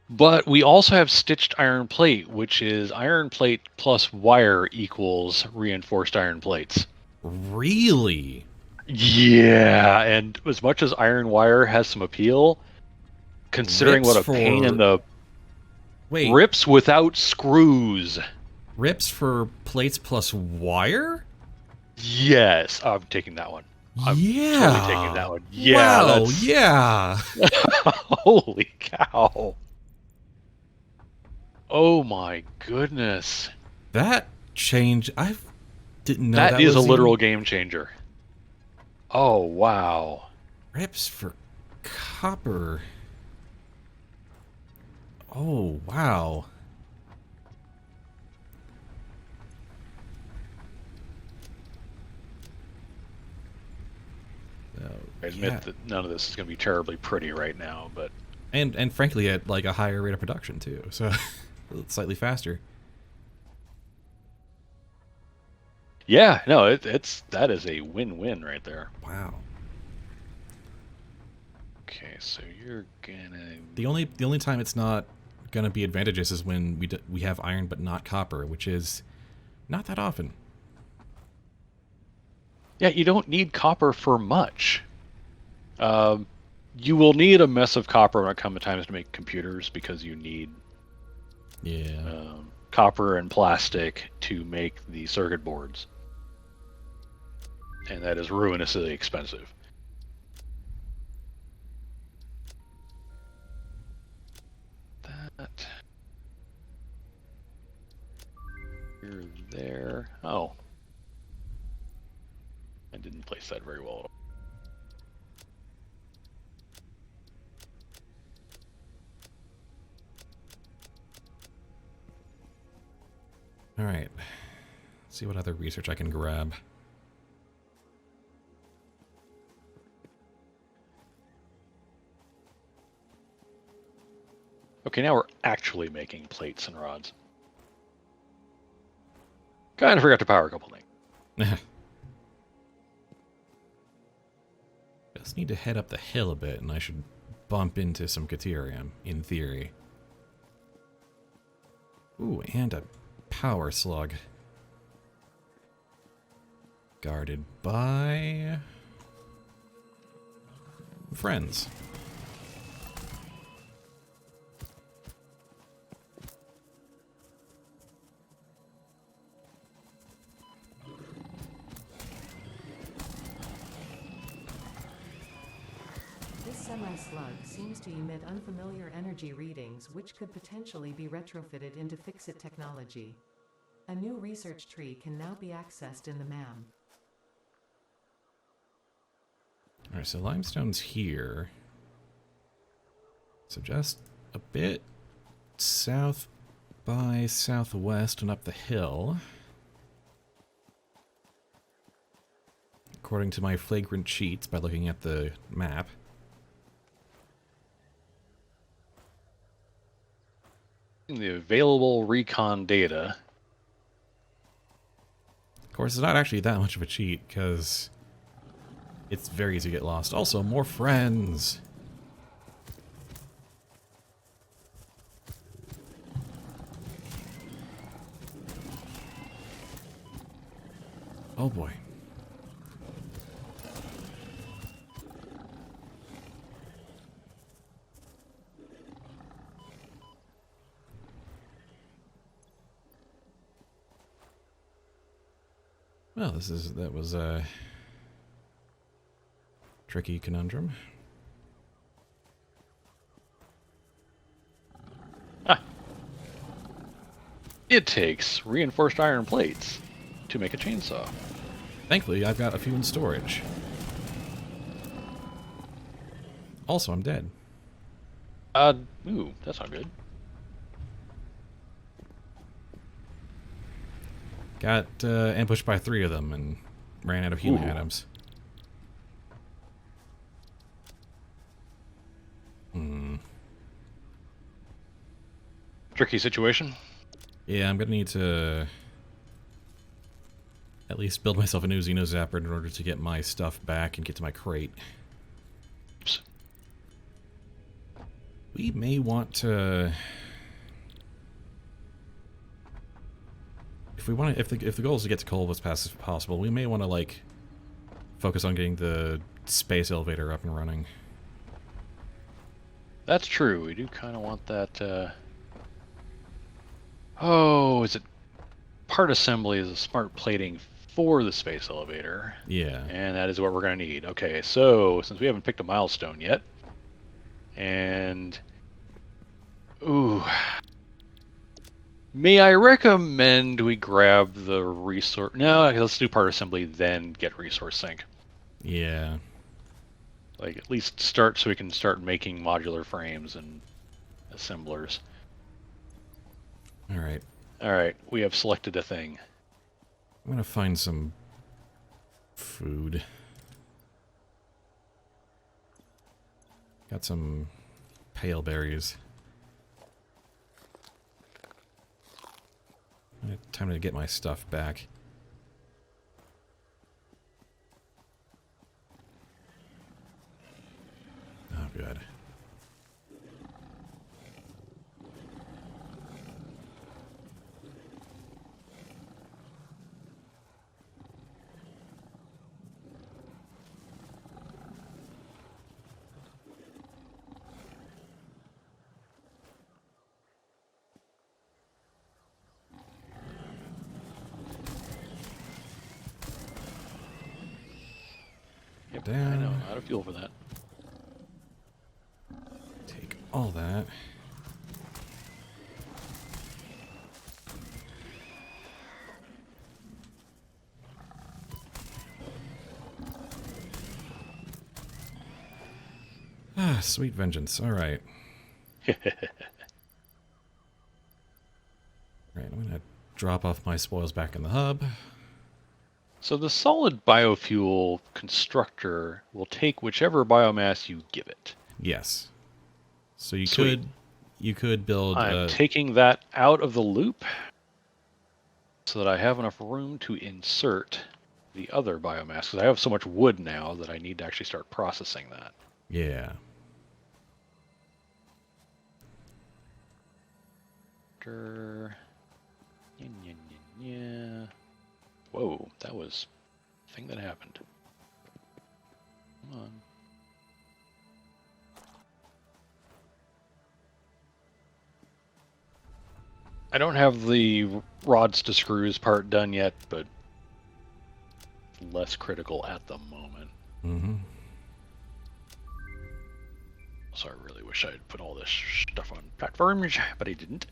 But we also have stitched iron plate, which is iron plate plus wire equals reinforced iron plates. Really? Yeah, and as much as iron wire has some appeal, considering what a pain in the... Wait. Rips without screws. Rips for plates plus wire? Yes, I'm taking that one. I'm yeah. totally taking that one. Yeah. Wow, yeah. Holy cow. Oh my goodness. That change, I didn't know that is was a literal even... game changer. Oh, wow. Rips for copper. Oh, wow. I admit that none of this is going to be terribly pretty right now, but... And frankly, at like a higher rate of production, too. So, slightly faster. Yeah, no, that is a win-win right there. Wow. Okay, so you're gonna... The only time it's not gonna be advantageous is when we have iron but not copper, which is not that often. Yeah, you don't need copper for much. You will need a mess of copper when it comes times to make computers because you need copper and plastic to make the circuit boards. And that is ruinously expensive. That. You're there. Oh. I didn't place that very well. All right. Let's see what other research I can grab. Okay, now we're actually making plates and rods. Kind of forgot to power a couple things. Just need to head up the hill a bit, and I should bump into some Caterium, in theory. Ooh, and a power slug. Guarded by... friends. Semi-slug seems to emit unfamiliar energy readings which could potentially be retrofitted into fix-it technology. A new research tree can now be accessed in the MAM. Alright, so limestone's here. So just a bit south by southwest and up the hill. According to my flagrant cheats by looking at the map. The available recon data. Of course, it's not actually that much of a cheat, because it's very easy to get lost. Also, more friends. Oh boy. Well, that was a tricky conundrum. It takes reinforced iron plates to make a chainsaw. Thankfully, I've got a few in storage. Also, I'm dead. Ooh, that's not good. Got ambushed by 3 of them and ran out of healing items. Tricky situation. Yeah, I'm gonna need to at least build myself a new Xeno Zapper in order to get my stuff back and get to my crate. Oops. We may want to, if the goal is to get to coal as fast as possible, we may want to like focus on getting the space elevator up and running. That's true. We do kind of want that. Oh, is it part assembly is a smart plating for the space elevator? Yeah. And that is what we're going to need. Okay, so since we haven't picked a milestone yet, and ooh, may I recommend we grab the resource? No, let's do part assembly, then get resource sink. Yeah. Like at least start so we can start making modular frames and assemblers. Alright. Alright, we have selected a thing. I'm gonna find some food. Got some pale berries. Time to get my stuff back. Oh, good. Yep, Down. I know, out of fuel for that. Take all that. Ah, sweet vengeance. All right. Right, I'm gonna drop off my spoils back in the hub. So the solid biofuel constructor will take whichever biomass you give it. Yes. So you Sweet. could build. I'm taking that out of the loop so that I have enough room to insert the other biomass, because I have so much wood now that I need to actually start processing that. Yeah. Whoa, that was a thing that happened. Come on. I don't have the rods to screws part done yet, but less critical at the moment. Mm-hmm. So I really wish I had put all this stuff on platforms, but I didn't.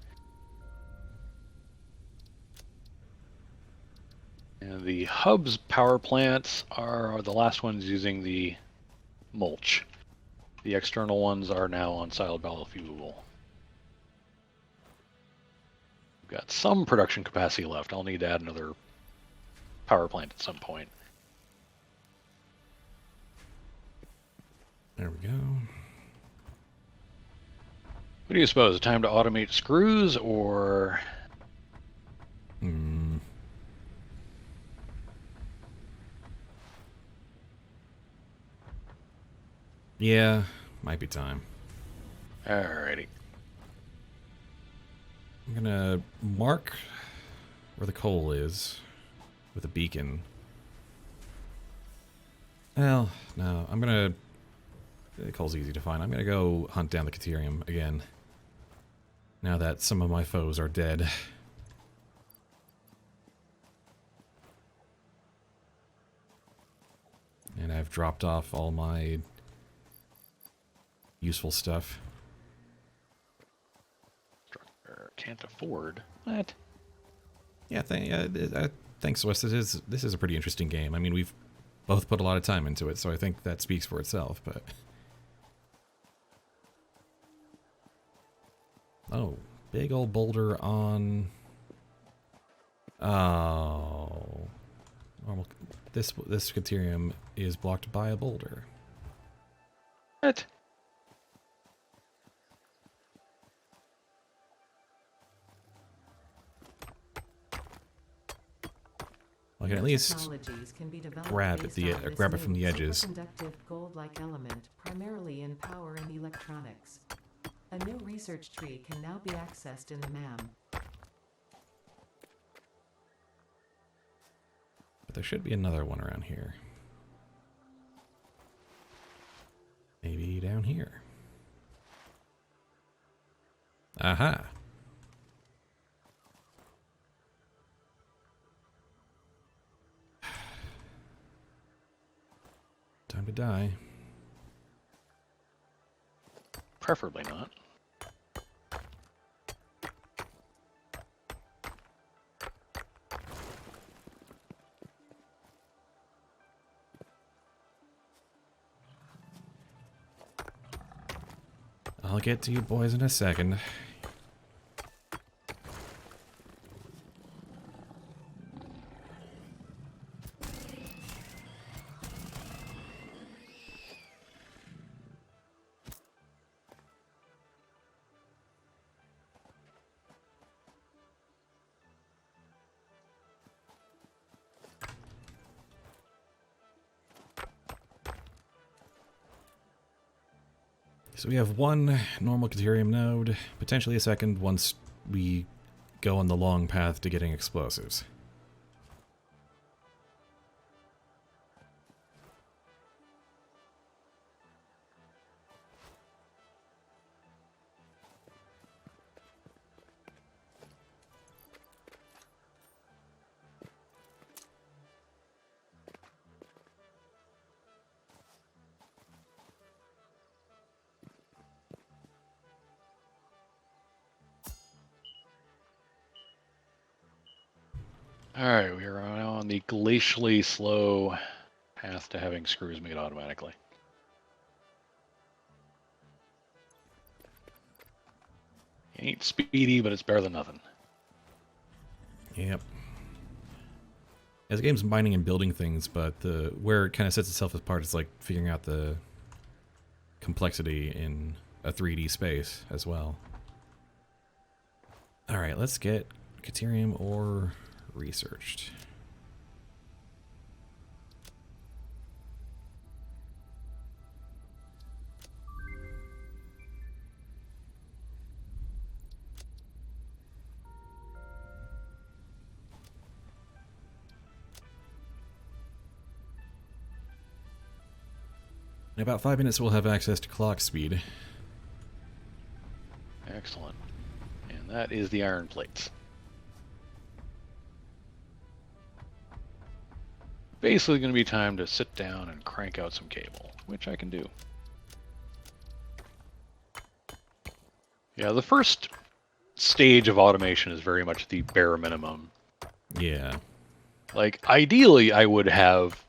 And the hub's power plants are the last ones using the mulch. The external ones are now on solid biofuel. We've got some production capacity left. I'll need to add another power plant at some point. There we go. What do you suppose? Time to automate screws, or Yeah, might be time. Alrighty. I'm gonna mark where the coal is with a beacon. Well, no, I'm gonna... The coal's easy to find. I'm gonna go hunt down the Caterium again. Now that some of my foes are dead. And I've dropped off all my useful stuff. Can't afford. What? Yeah, thanks, Wes. This is a pretty interesting game. I mean, we've both put a lot of time into it, so I think that speaks for itself, but... Oh, big old boulder on... Oh... Normal... This Caterium is blocked by a boulder. What? I can at least grab it from the edges. Superconductive gold-like element, primarily in power and electronics. A new research tree can now be accessed in the MAM. But there should be another one around here. Maybe down here. Aha! Time to die. Preferably not. I'll get to you boys in a second. So we have one normal Caterium node, potentially a second once we go on the long path to getting explosives. Alright, we are now on the glacially slow path to having screws made automatically. Ain't speedy, but it's better than nothing. Yep. As the game's mining and building things, but where it kind of sets itself apart is like figuring out the complexity in a 3D space as well. Alright, let's get Caterium ore researched. In about 5 minutes we'll have access to clock speed. Excellent. And that is the iron plates. Basically going to be time to sit down and crank out some cable, which I can do. Yeah, the first stage of automation is very much the bare minimum. Yeah. Like, ideally, I would have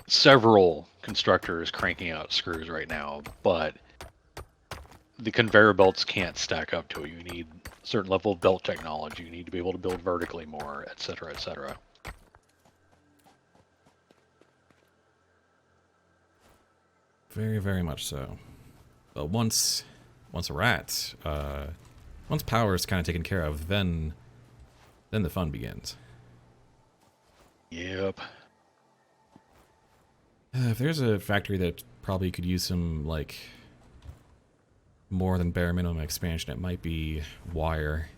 several constructors cranking out screws right now, but the conveyor belts can't stack up to it. You need a certain level of belt technology. You need to be able to build vertically more, etc., etc. Very, very much so. But once power is kind of taken care of, then the fun begins. Yep. If there's a factory that probably could use some, like, more than bare minimum expansion. It might be wire.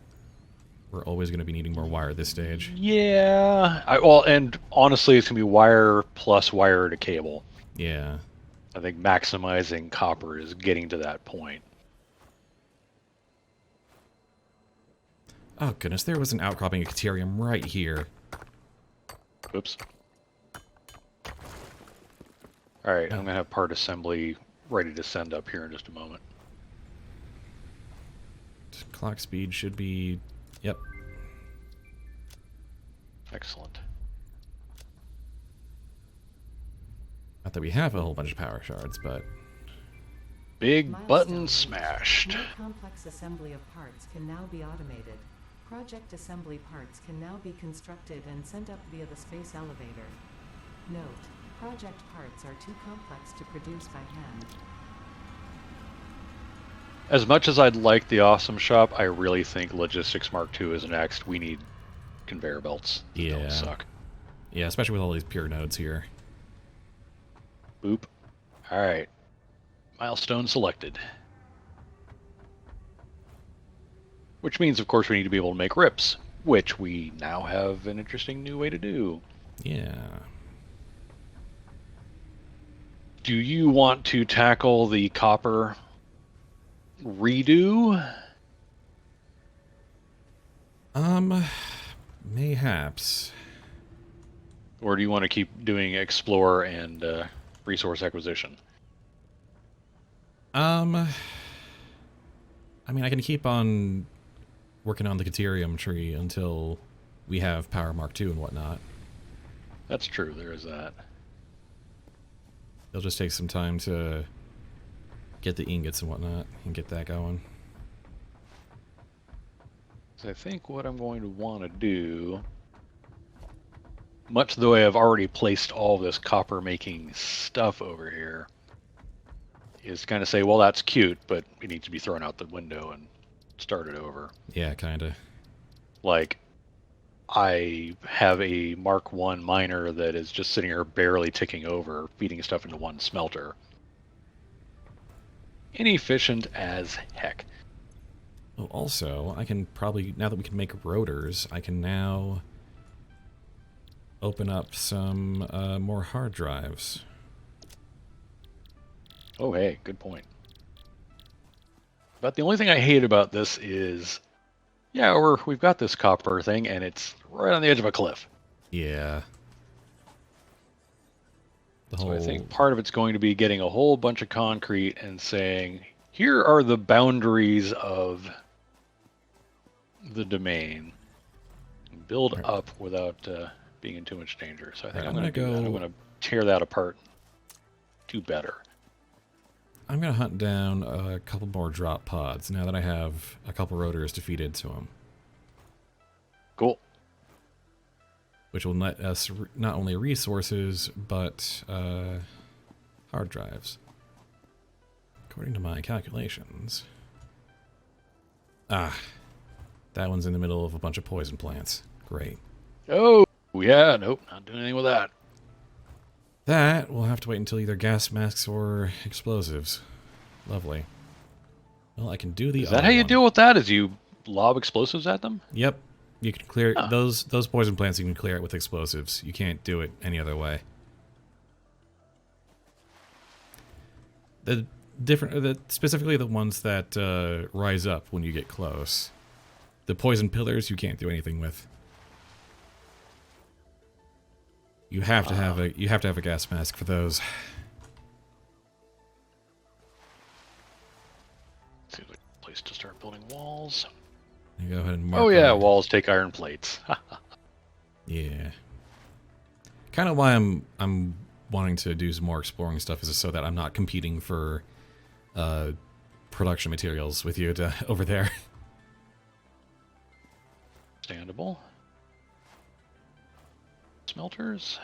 We're always going to be needing more wire at this stage. Yeah. Well, and honestly, it's going to be wire plus wire to cable. Yeah. I think maximizing copper is getting to that point. Oh, goodness, there was an outcropping of Caterium right here. Oops. All right, I'm going to have part assembly ready to send up here in just a moment. Clock speed should be... Yep. Excellent. Not that we have a whole bunch of power shards, but... Big Milestone button reached. smashed. More complex assembly of parts can now be automated. Project assembly parts can now be constructed and sent up via the space elevator. Note: project parts are too complex to produce by hand. As much as I'd like the awesome shop, I really think Logistics Mark II is next. We need conveyor belts. They Yeah. don't suck. Yeah, especially with all these pure nodes here. Boop. All right. Milestone selected. Which means, of course, we need to be able to make rips, which we now have an interesting new way to do. Yeah. Do you want to tackle the copper redo? Mayhaps. Or do you want to keep doing explore and resource acquisition? I mean, I can keep on working on the Caterium tree until we have Power Mark II and whatnot. That's true, there is that. It'll just take some time to get the ingots and whatnot and get that going. So I think what I'm going to want to do, much the way I've already placed all this copper making stuff over here, is kind of say, well, that's cute, but it needs to be thrown out the window and started over. Yeah, kinda. Like, I have a Mark I miner that is just sitting here barely ticking over, feeding stuff into one smelter. Inefficient as heck. Well, also, I can probably, now that we can make rotors, I can now open up some more hard drives. Oh, hey, good point. But the only thing I hate about this is, yeah, we've got this copper thing, and it's right on the edge of a cliff. Yeah. So I think part of it's going to be getting a whole bunch of concrete and saying, here are the boundaries of the domain. Build up without being in too much danger. So I think I'm going to do that. I'm going to tear that apart. Do better. I'm going to hunt down a couple more drop pods now that I have a couple rotors to feed into them. Cool. Which will net us not only resources, but hard drives. According to my calculations. Ah, that one's in the middle of a bunch of poison plants. Great. Oh, yeah, nope, not doing anything with that. That will have to wait until either gas masks or explosives. Lovely. Well, I can do the Is that how you deal with that? Is you lob explosives at them? Yep. You can clear those poison plants. You can clear it with explosives. You can't do it any other way. Specifically the ones that rise up when you get close. The poison pillars you can't do anything with. You have to have a gas mask for those. Seems like a place to start building walls. You go ahead and mark. Oh yeah, walls take iron plates. Yeah. Kind of why I'm wanting to do some more exploring stuff is so that I'm not competing for production materials with you over there. Understandable. Smelters?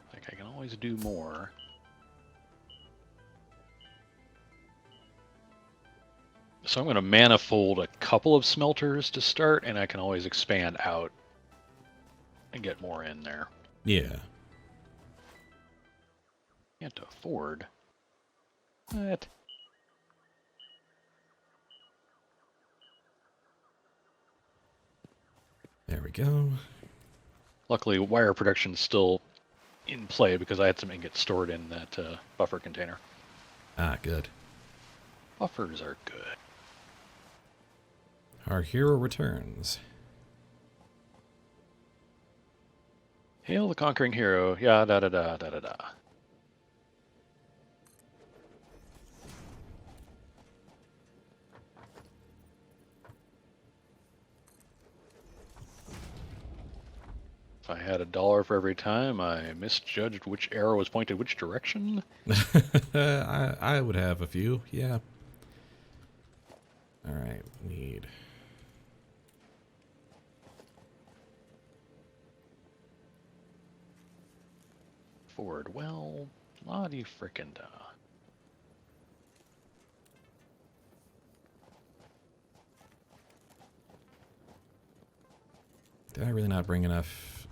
I think I can always do more. So I'm going to manifold a couple of smelters to start, and I can always expand out and get more in there. Yeah. Can't afford What? There we go. Luckily, wire production's still in play because I had some ingots stored in that buffer container. Ah, good. Buffers are good. Our hero returns. Hail the conquering hero. Yeah, da da da da da da. If I had $1 for every time I misjudged which arrow was pointed which direction. I would have a few, yeah. Alright, need... Forward, well, la-di frickin' da. Did I really not bring enough?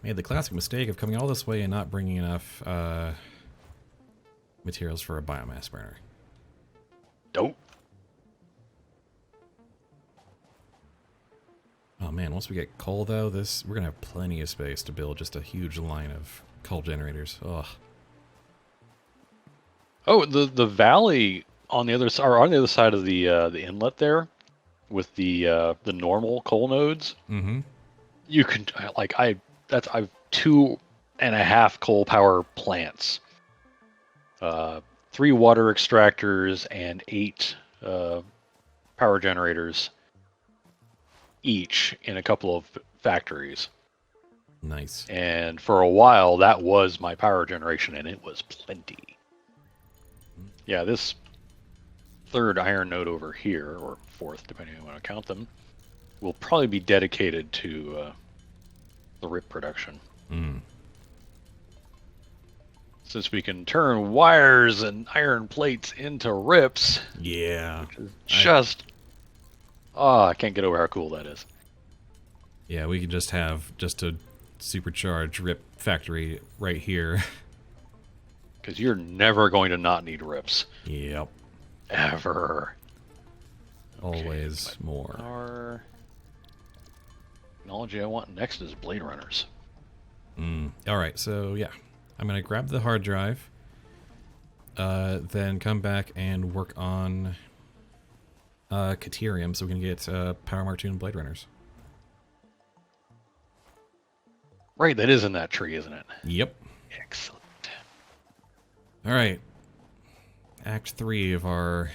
Made the classic mistake of coming all this way and not bringing enough materials for a biomass burner. Dope. Oh man, once we get coal though, we're gonna have plenty of space to build just a huge line of coal generators. Ugh. Oh, the valley on the other side, or on the other side of the inlet there, with the normal coal nodes. Mm-hmm. You can I've 2.5 coal power plants, 3 water extractors, and 8 power generators each in a couple of factories. Nice. And for a while, that was my power generation, and it was plenty. Yeah, this third iron node over here, or fourth, depending on how you want to count them, will probably be dedicated to the RIP production. Mm. Since we can turn wires and iron plates into RIPs, Yeah. which is just... I can't get over how cool that is. Yeah, we could just have a supercharged RIP factory right here. Because you're never going to not need RIPs. Yep. Ever. Always more. Our technology I want next is Blade Runners. Alright, so yeah. I'm going to grab the hard drive, then come back and work on Caterium so we can get Power Mark 2 and Blade Runners. Right, that is in that tree, isn't it? Yep. Excellent. Alright. Act 3 of our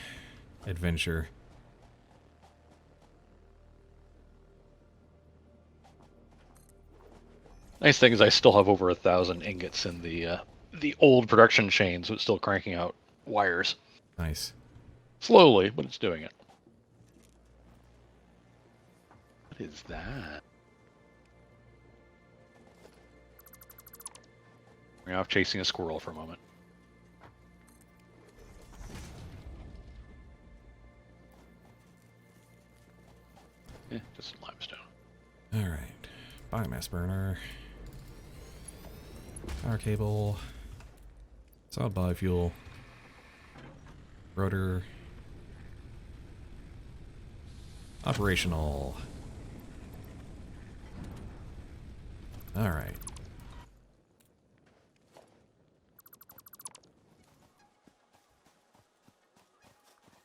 adventure. Nice thing is I still have over 1,000 ingots in the old production chain, so it's still cranking out wires. Nice. Slowly, but it's doing it. What is that? We're off chasing a squirrel for a moment. Just limestone. Alright. Biomass burner. Power cable. Solid biofuel. Rotor. Operational. Alright.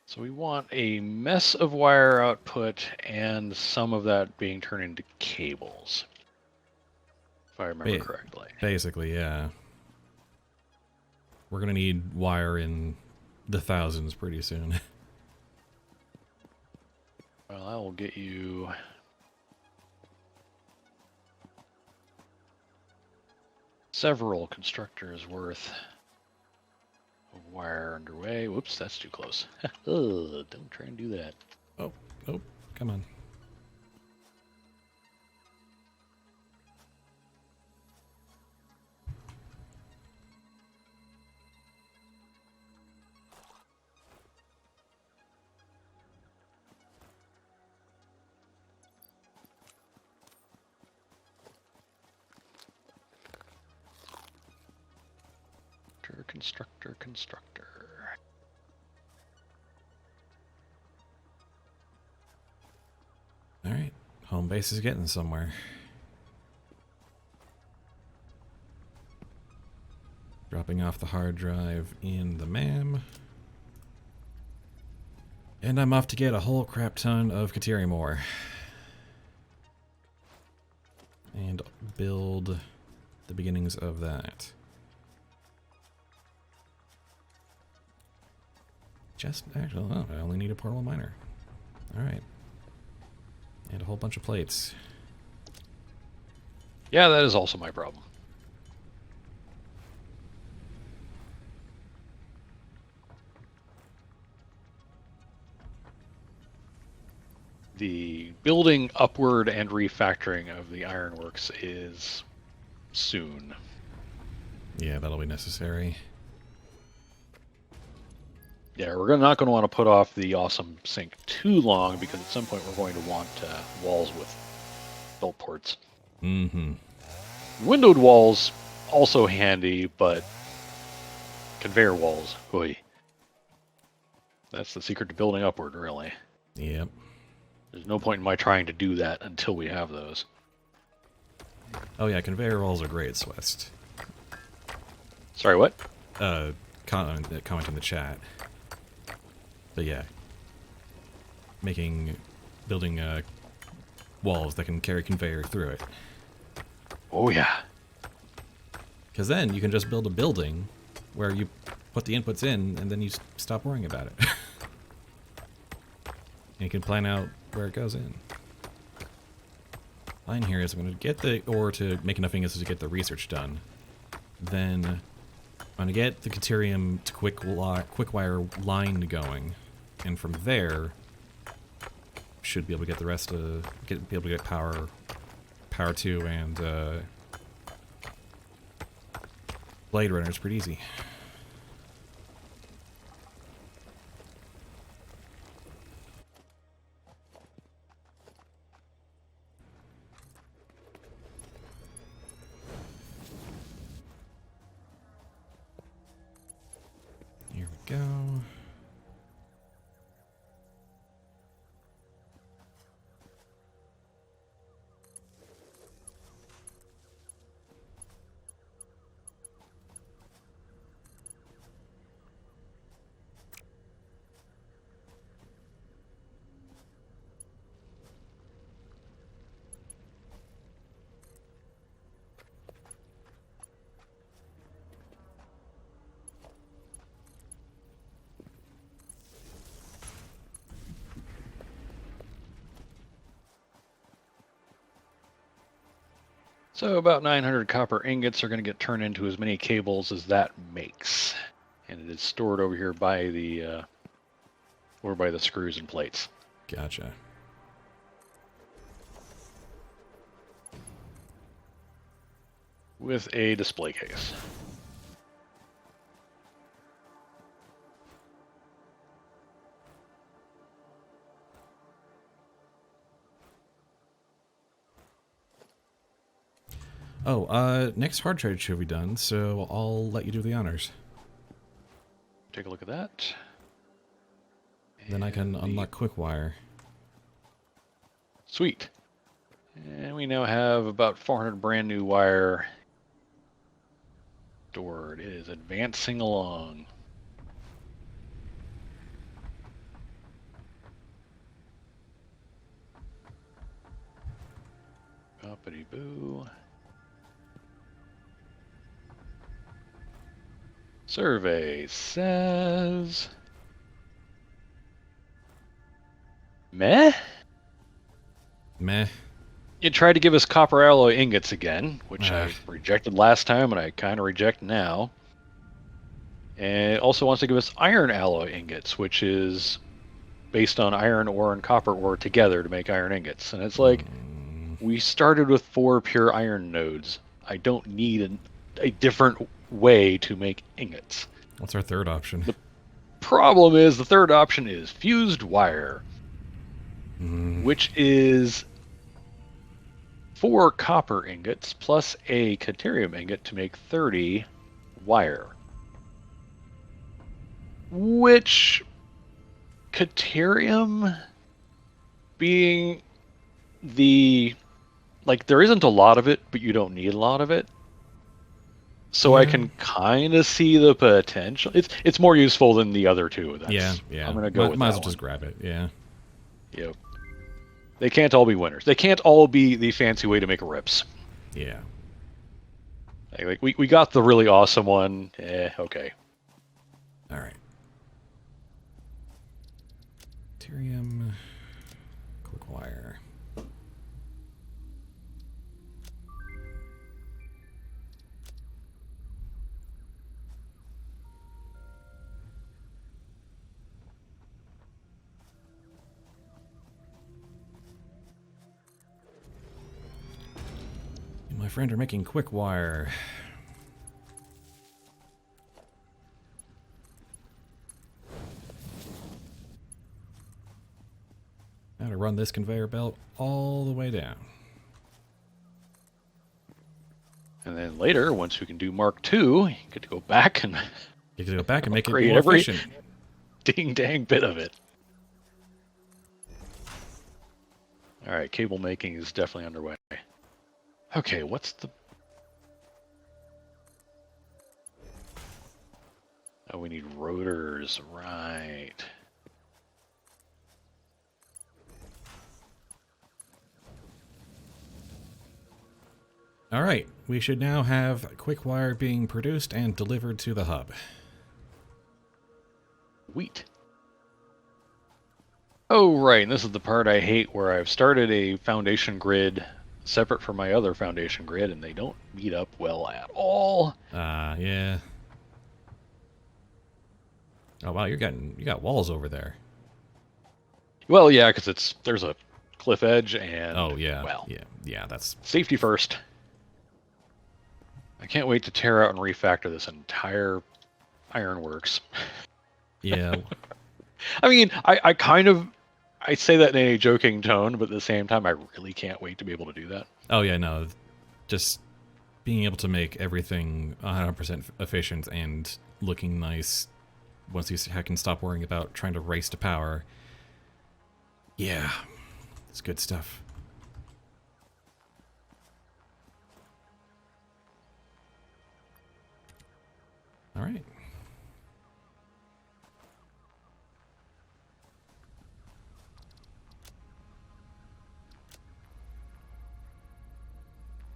So we want a mess of wire output and some of that being turned into cables. If I remember correctly. Basically, yeah. We're gonna need wire in the thousands pretty soon. Well, I will get you several constructors worth of wire underway. Whoops, that's too close. Ugh, don't try and do that. Oh, come on. Constructor. All right, home base is getting somewhere. Dropping off the hard drive in the MAM. And I'm off to get a whole crap ton of Kateri ore. And build the beginnings of that. Just, actually, oh, I only need a portable miner. Alright. And a whole bunch of plates. Yeah, that is also my problem. The building upward and refactoring of the ironworks is soon. Yeah, that'll be necessary. Yeah, we're not going to want to put off the awesome sink too long because at some point we're going to want walls with built ports. Mm-hmm. Windowed walls, also handy, but conveyor walls, oy. That's the secret to building upward, really. Yep. There's no point in my trying to do that until we have those. Oh yeah, conveyor rolls are great, Swest. Sorry, what? Comment in the chat. But yeah, building walls that can carry conveyor through it. Oh yeah. Because then you can just build a building where you put the inputs in and then you stop worrying about it. And you can plan out where it goes in. Line here is I'm going to get the ore to make enough ingots to get the research done. Then I'm going to get the Caterium to quickwire line going. And from there, should be able to get the rest of be able to get power 2 and Blade Runners pretty easy. Here we go. So about 900 copper ingots are going to get turned into as many cables as that makes. And it is stored over here by the screws and plates. Gotcha. With a display case. Oh, next hard trade should be done, so I'll let you do the honors. Take a look at that. Then I can unlock Quickwire. Sweet. And we now have about 400 brand new wire stored. It is advancing along. Uppity boo. Survey says meh. Meh. It tried to give us copper alloy ingots again, which Ah. I rejected last time and I kind of reject now. And it also wants to give us iron alloy ingots, which is based on iron ore and copper ore together to make iron ingots. And it's like, we started with 4 pure iron nodes. I don't need a different way to make ingots. What's our third option? The problem is the third option is fused wire, which is 4 copper ingots plus a Caterium ingot to make 30 wire. Which Caterium being the like there isn't a lot of it, but you don't need a lot of it. So I can kind of see the potential. It's more useful than the other two. Yeah. I'm gonna go with might that as well one. just grab it. Yeah. Yep. They can't all be winners. They can't all be the fancy way to make rips. Yeah. Like we got the really awesome one. Okay. All right. Ethereum, quick wire. You, my friend, are making quick wire. Now to run this conveyor belt all the way down. And then later, once we can do Mark II, you get to go back and You can go back and make it more upgrade every efficient. ding dang bit of it. All right, cable making is definitely underway. Okay, what's the... Oh, we need rotors, right. All right, we should now have quick wire being produced and delivered to the hub. Wheat. Oh, right, and this is the part I hate where I've started a foundation grid separate from my other foundation grid, and they don't meet up well at all. Yeah. Oh wow, you got walls over there. Well, yeah, because there's a cliff edge, and Oh yeah, well, yeah. That's safety first. I can't wait to tear out and refactor this entire ironworks. yeah. I mean, I say that in a joking tone, but at the same time, I really can't wait to be able to do that. Oh yeah, no, just being able to make everything 100% efficient and looking nice once you can stop worrying about trying to race to power. Yeah, it's good stuff. All right.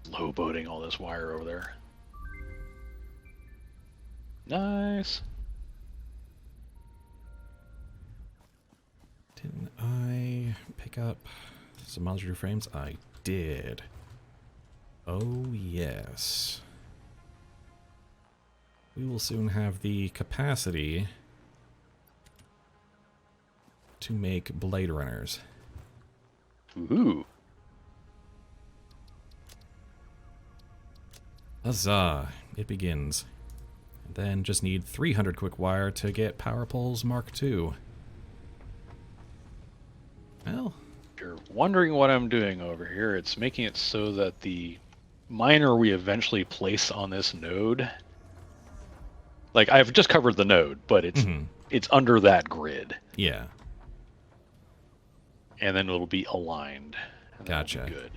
Low boating all this wire over there. Nice. Didn't I pick up some modular frames? I did. Oh yes. We will soon have the capacity to make Blade Runners. Ooh. Huzzah! It begins. And then just need 300 quick wire to get Power Poles Mark II. Well, If you're wondering what I'm doing over here, it's making it so that the miner we eventually place on this node, like I've just covered the node, but it's under that grid, yeah. and then it'll be aligned. And Gotcha. that'll be good.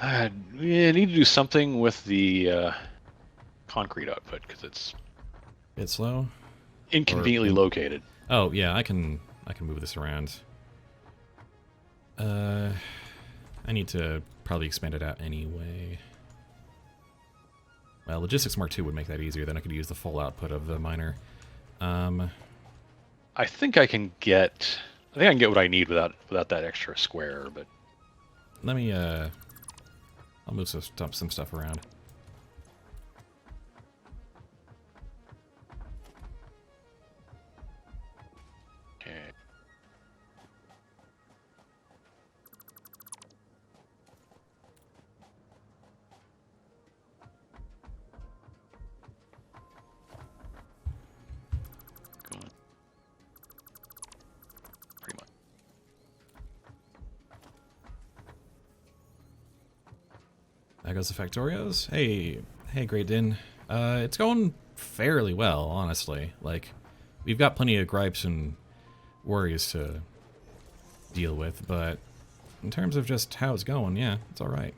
I need to do something with the concrete output because it's Bit slow. inconveniently located. Oh yeah, I can move this around. I need to probably expand it out anyway. Well, Logistics Mark II would make that easier. Then I could use the full output of the miner. I think I can get what I need without that extra square, but Let me I'll move some stuff around. okay. Going. Pretty much. There goes the Factorios. Hey, GreyDuck. It's going fairly well, honestly. Like, we've got plenty of gripes and worries to deal with, but in terms of just how it's going, yeah, it's alright.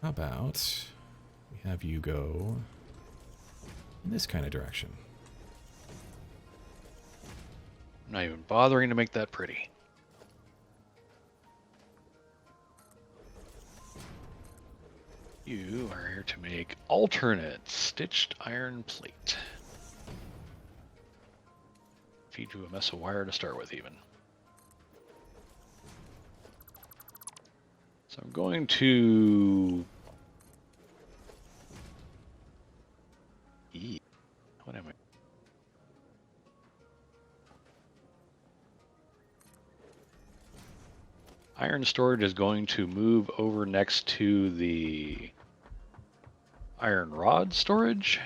How about we have you go in this kind of direction? I'm not even bothering to make that pretty. You are here to make alternate stitched iron plate. Feed you a mess of wire to start with, even. So I'm going to... What am I? Iron storage is going to move over next to the iron rod storage.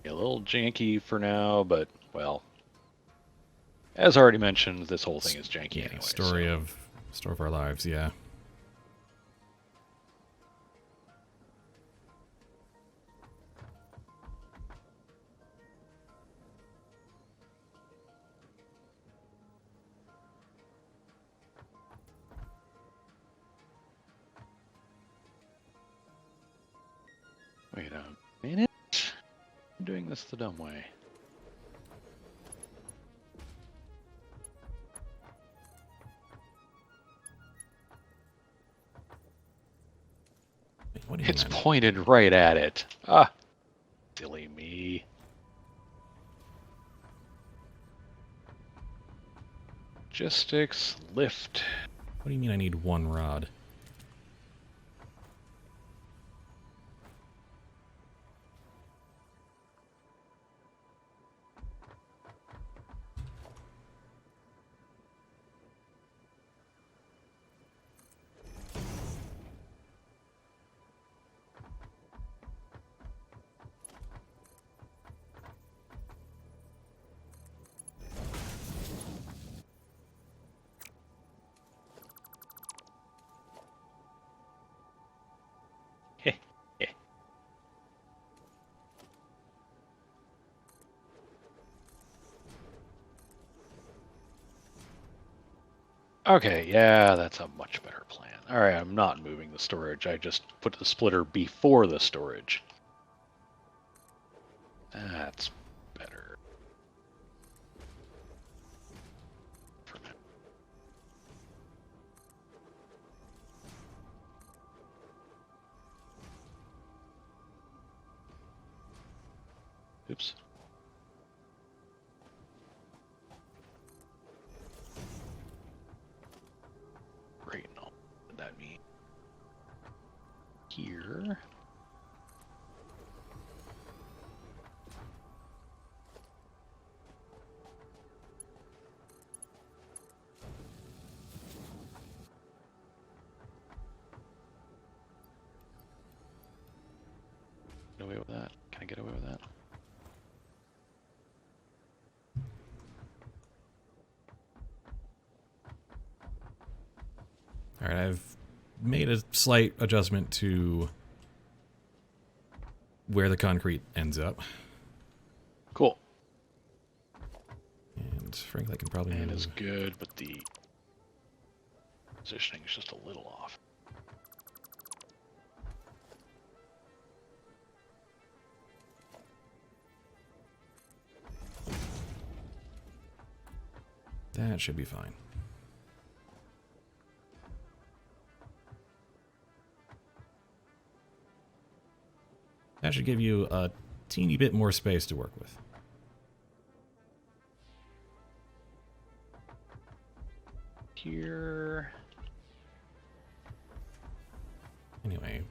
A little janky for now, but, well, as already mentioned, this whole thing is janky anyway. Story of our lives, yeah. Wait a minute. I'm doing this the dumb way. What do you It's mean? pointed right at it. Ah, silly me. Logistics, lift. What do you mean I need one rod? Okay, yeah, that's a much better plan. Alright, I'm not moving the storage. I just put the splitter before the storage. That's better. For now. Oops. Great, no. What did that mean? Here. Get away with that? Can I get away with that? Alright, I've made a slight adjustment to where the concrete ends up. Cool. And frankly, I can probably And move. is good, but the positioning is just a little off. That should be fine. That should give you a teeny bit more space to work with. Here. Anyway.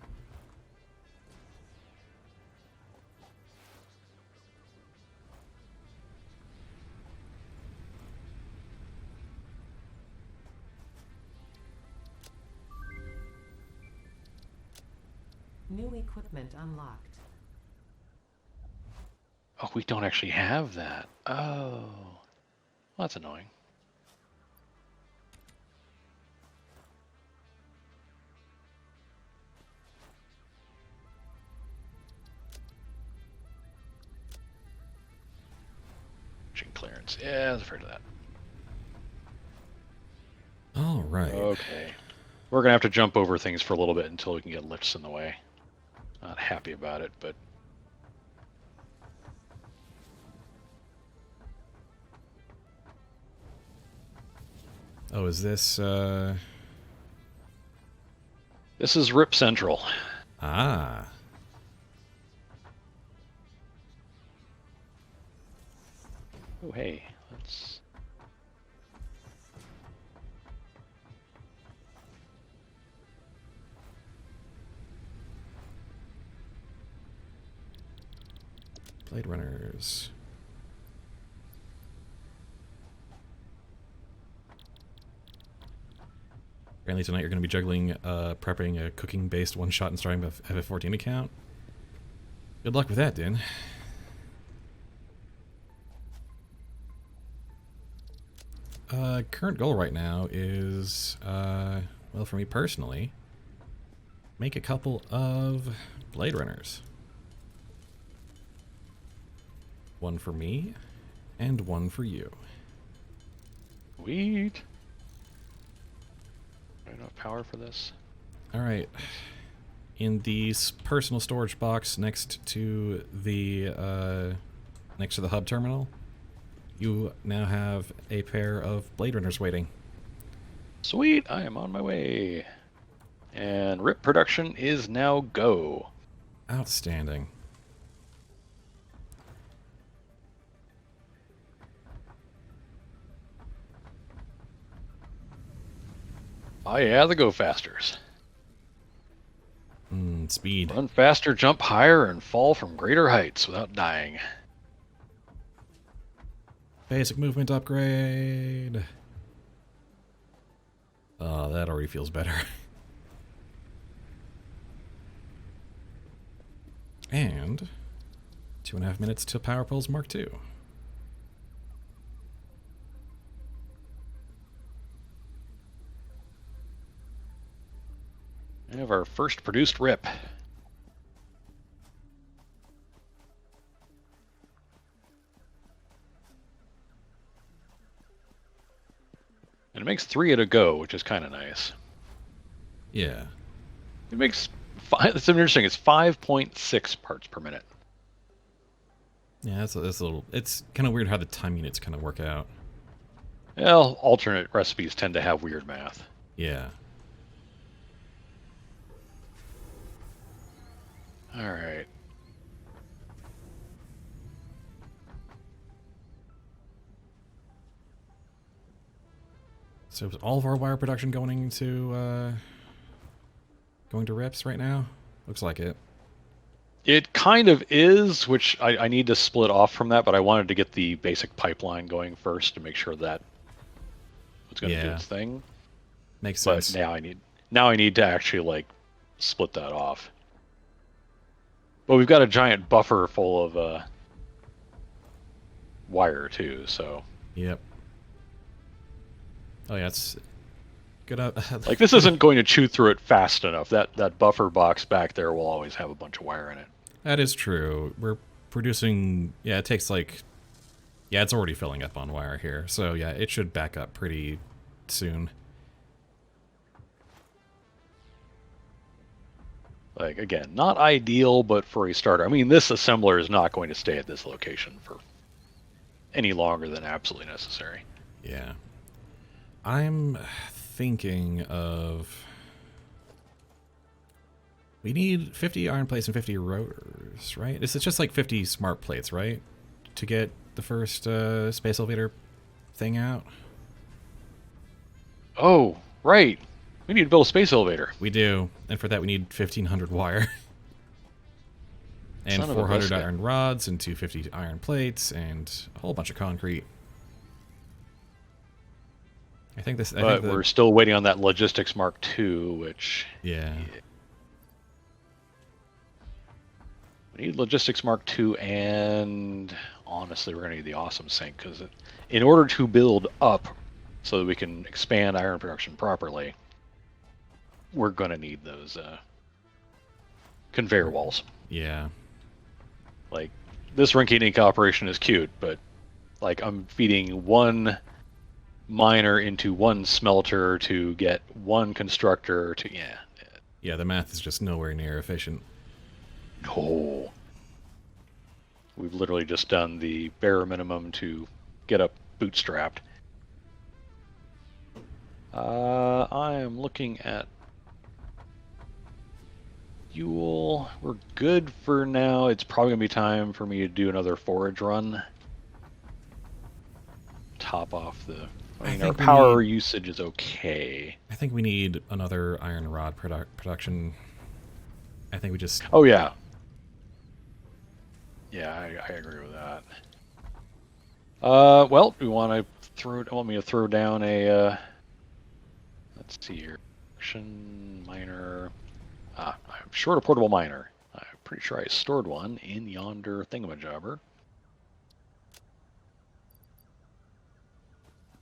New equipment unlocked. Oh, we don't actually have that. Oh. Well, that's annoying. Engine clearance. Yeah, I was afraid of that. All right. Okay. We're going to have to jump over things for a little bit until we can get lifts in the way. Not happy about it, but... Oh, is this, This is Rip Central. Ah. Oh, hey. Let's... Blade Runners. Apparently tonight you're going to be juggling, prepping a cooking-based one-shot and starting a FF14 account. Good luck with that, Din. Current goal right now is, well, for me personally, make a couple of Blade Runners. One for me, and one for you. Sweet. Enough power for this. All right. In the personal storage box next to the hub terminal, you now have a pair of Blade Runners waiting. Sweet, I am on my way. And RIP production is now go. Outstanding. Oh yeah, the go fasters. Speed. Run faster, jump higher, and fall from greater heights without dying. Basic movement upgrade. Oh, that already feels better. And 2.5 minutes till Power Pulse Mark II. We have our first produced RIP. And it makes 3 at a go, which is kind of nice. Yeah. It makes it's interesting. It's 5.6 parts per minute. Yeah, that's a little. It's kind of weird how the time units kind of work out. Well, alternate recipes tend to have weird math. Yeah. All right. So is all of our wire production going to rips right now? Looks like it. It kind of is, which I need to split off from that, but I wanted to get the basic pipeline going first to make sure that was going to do its thing. Makes sense. But now I need to actually like split that off. But we've got a giant buffer full of wire too, so. Yep. Oh yeah, it's good. Like this isn't going to chew through it fast enough. That buffer box back there will always have a bunch of wire in it. That is true. We're producing. Yeah, it takes like. Yeah, it's already filling up on wire here, so yeah, it should back up pretty soon. Like, again, not ideal, but for a starter. I mean, this assembler is not going to stay at this location for any longer than absolutely necessary. Yeah. I'm thinking of... We need 50 iron plates and 50 rotors, right? It's just like 50 smart plates, right? To get the first space elevator thing out? Oh, right. We need to build a space elevator. We do, and for that we need 1,500 wire. And 400 iron rods, and 250 iron plates, and a whole bunch of concrete. I think this... But we're still waiting on that Logistics Mark II, which... Yeah. We need Logistics Mark II, and honestly, we're going to need the Awesome Sink, because in order to build up so that we can expand iron production properly, we're going to need those conveyor walls. Yeah. Like, this Rinky Dink operation is cute, but Like I'm feeding one miner into one smelter to get one constructor to Yeah, the math is just nowhere near efficient. Oh. We've literally just done the bare minimum to get up bootstrapped. I am looking at fuel. We're good for now. It's probably going to be time for me to do another forage run. Top off the... I mean, our power usage is okay. I think we need another iron rod production. I think we just... Oh, yeah. Yeah, I agree with that. Well, do you want me to throw down a... let's see here. Action miner. I'm short a portable miner. I'm pretty sure I stored one in yonder thingamajobber.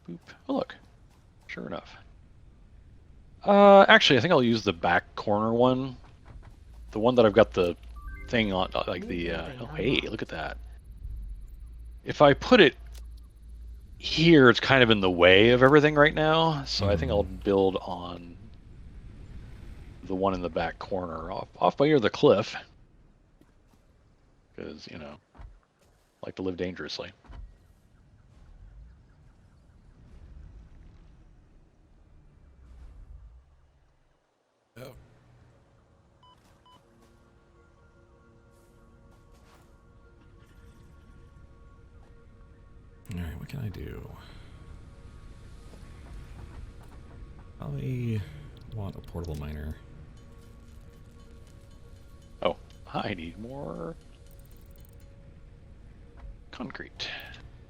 Boop. Oh, look. Sure enough. Actually, I think I'll use the back corner one. The one that I've got the thing on, like the... oh, hey, look at that. If I put it here, it's kind of in the way of everything right now, so I think I'll build on the one in the back corner, off by near the cliff. Because, you know, I like to live dangerously. Oh. Alright, what can I do? Probably want a portable miner. Oh, I need more concrete.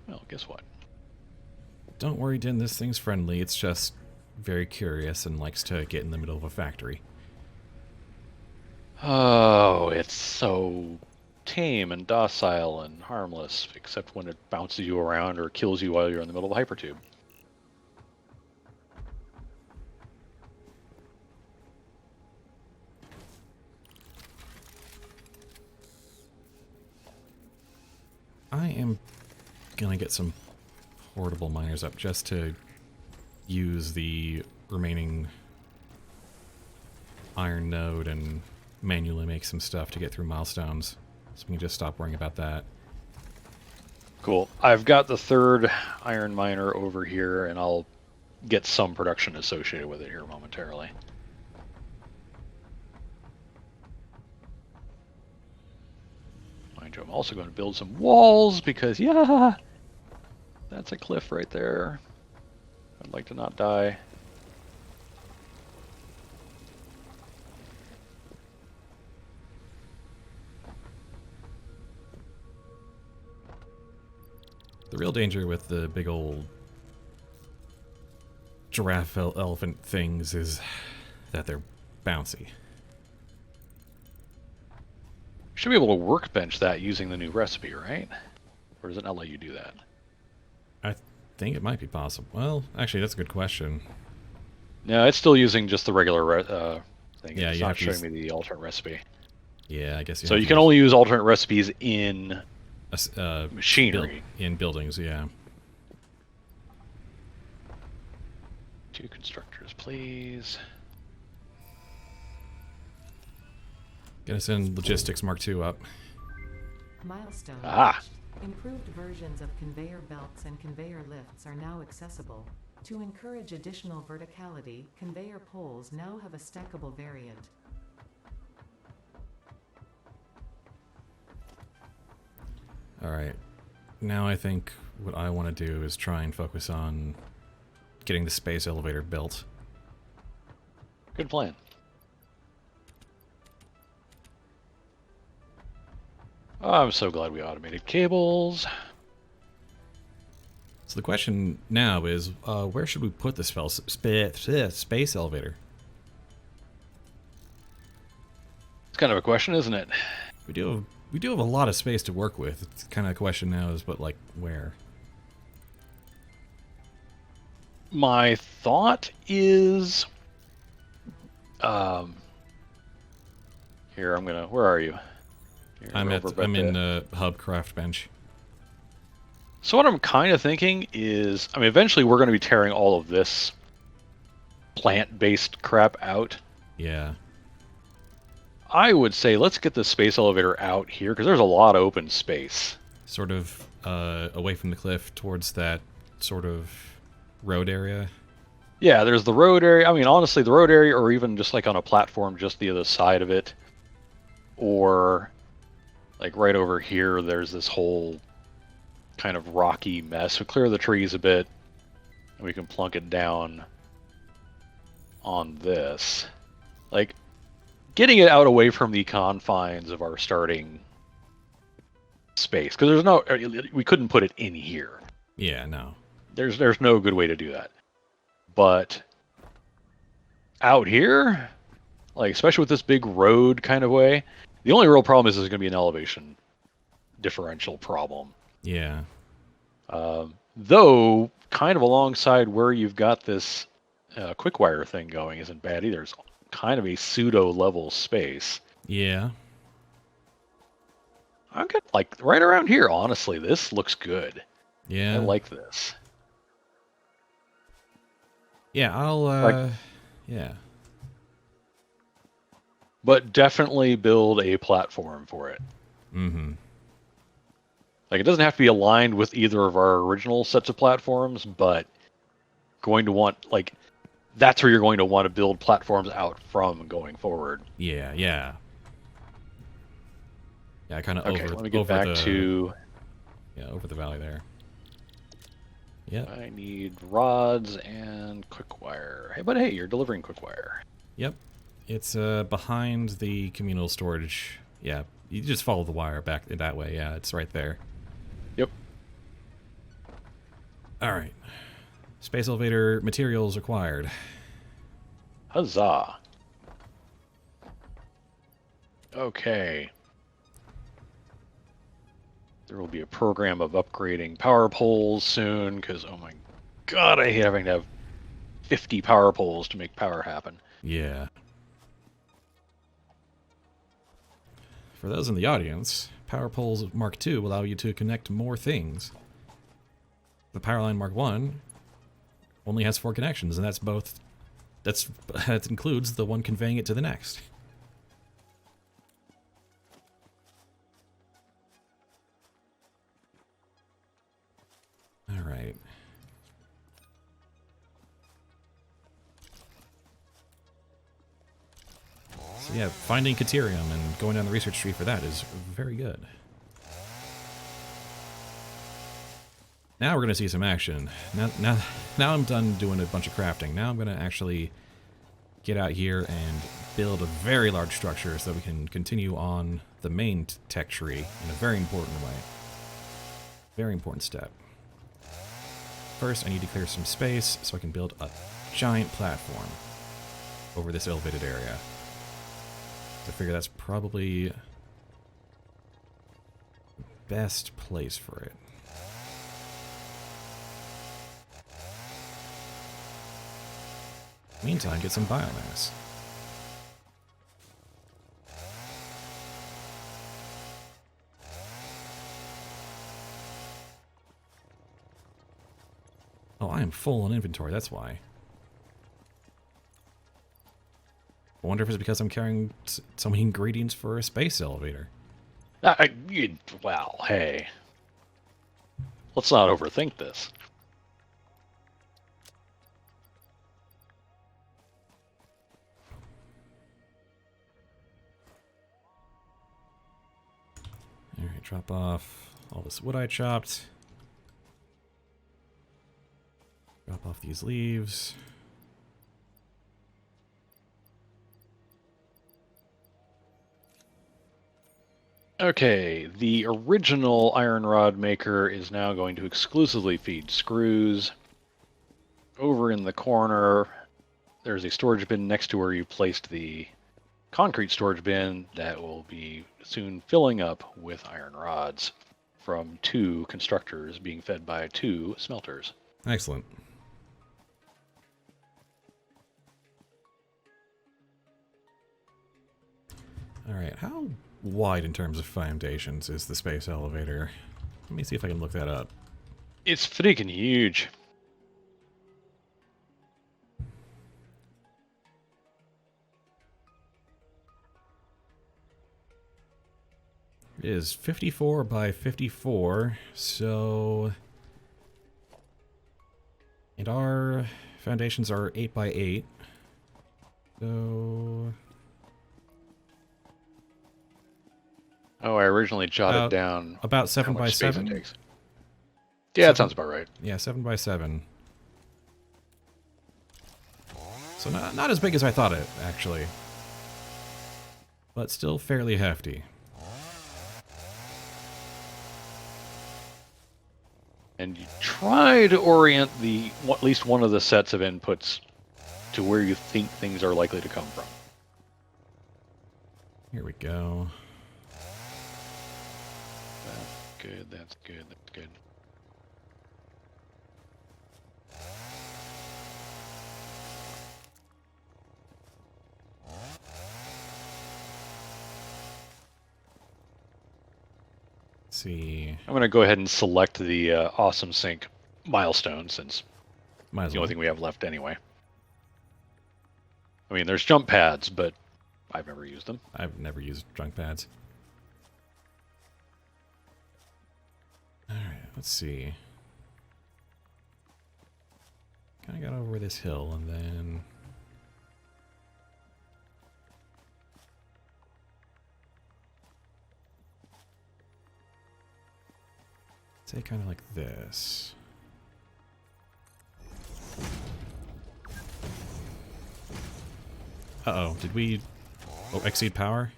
Well, guess what? Don't worry, Din, this thing's friendly. It's just very curious and likes to get in the middle of a factory. Oh, it's so tame and docile and harmless, except when it bounces you around or kills you while you're in the middle of a hypertube. I am gonna get some portable miners up just to use the remaining iron node and manually make some stuff to get through milestones, so we can just stop worrying about that. Cool. I've got the third iron miner over here, and I'll get some production associated with it here momentarily. Mind you, I'm also going to build some walls because, yeah, that's a cliff right there. I'd like to not die. The real danger with the big old giraffe elephant things is that they're bouncy. Should be able to workbench that using the new recipe, right? Or does it not let you do that? I think it might be possible. Well, actually, that's a good question. No, it's still using just the regular thing. Yeah, it's you not have to showing use... me the alternate recipe. Yeah, I guess So you can only use alternate recipes in machinery. In buildings, yeah. 2 constructors, please. Gonna send Logistics Mark II up. Milestone reached. Improved versions of conveyor belts and conveyor lifts are now accessible. To encourage additional verticality, conveyor poles now have a stackable variant. Alright. Now I think what I want to do is try and focus on getting the space elevator built. Good plan. Oh, I'm so glad we automated cables. So the question now is, where should we put the space elevator? It's kind of a question, isn't it? We do have a lot of space to work with. It's kind of the question now is, but like, where? My thought is, here where are you? Here, I'm in the hub craft bench. So what I'm kind of thinking is, I mean, eventually we're going to be tearing all of this plant-based crap out. Yeah. I would say let's get the space elevator out here, because there's a lot of open space. Sort of away from the cliff towards that sort of road area. Yeah, there's the road area. I mean, honestly, the road area, or even just like on a platform just the other side of it. Or like right over here, there's this whole kind of rocky mess. We clear the trees a bit, and we can plunk it down on this. Like, getting it out away from the confines of our starting space, because there's no, we couldn't put it in here. Yeah, no. There's no good way to do that. But out here, like especially with this big road kind of way, the only real problem is there's going to be an elevation differential problem. Yeah. Though, kind of alongside where you've got this quick wire thing going isn't bad either. It's kind of a pseudo level space. Yeah. I'm good. Like right around here, honestly, this looks good. Yeah. I like this. Yeah, I'll yeah. But definitely build a platform for it. Mm-hmm. Like, it doesn't have to be aligned with either of our original sets of platforms, but going to want, like, that's where you're going to want to build platforms out from going forward. Yeah, yeah. Yeah, kind of Okay, over, let me get over back the, to... Yeah, over the valley there. Yep. I need rods and quick wire. Hey, but hey, you're delivering quick wire. Yep. It's behind the communal storage. Yeah, you just follow the wire back that way. Yeah, it's right there. Yep. All right. Space elevator materials acquired. Huzzah. Okay. There will be a program of upgrading power poles soon, because, oh my god, I hate having to have 50 power poles to make power happen. Yeah. For those in the audience, Power Poles Mark II will allow you to connect more things. The Powerline Mark I only has 4 connections, and that's both. That includes the one conveying it to the next. All right. So yeah, finding Caterium and going down the research tree for that is very good. Now we're going to see some action. Now I'm done doing a bunch of crafting. Now I'm going to actually get out here and build a very large structure so that we can continue on the main tech tree in a very important way. Very important step. First, I need to clear some space so I can build a giant platform over this elevated area. I figure that's probably the best place for it. Meantime, get some biomass. Oh, I am full on inventory, that's why. I wonder if it's because I'm carrying so many ingredients for a space elevator. Well, hey. Let's not overthink this. Alright, drop off all this wood I chopped. Drop off these leaves. Okay, the original iron rod maker is now going to exclusively feed screws. Over in the corner, there's a storage bin next to where you placed the concrete storage bin that will be soon filling up with iron rods from 2 constructors being fed by 2 smelters. Excellent. Alright, how wide in terms of foundations is the space elevator? Let me see if I can look that up. It's freaking huge. It is 54 by 54, so... And our foundations are 8 by 8. So... Oh, I originally jotted down about 7 how by much space 7. it takes. Yeah, that sounds about right. Yeah, 7 by 7. So not as big as I thought it, actually. But still fairly hefty. And you try to orient at least one of the sets of inputs to where you think things are likely to come from. Here we go. That's good, that's good, that's good. Let's see. I'm going to go ahead and select the Awesome Sync milestone since Might as it's the well. only thing we have left anyway. I mean, there's jump pads, but I've never used them. I've never used junk pads. Alright, let's see. Kind of got over this hill and then... say kind of like this. Uh-oh, did we... oh, exceed power?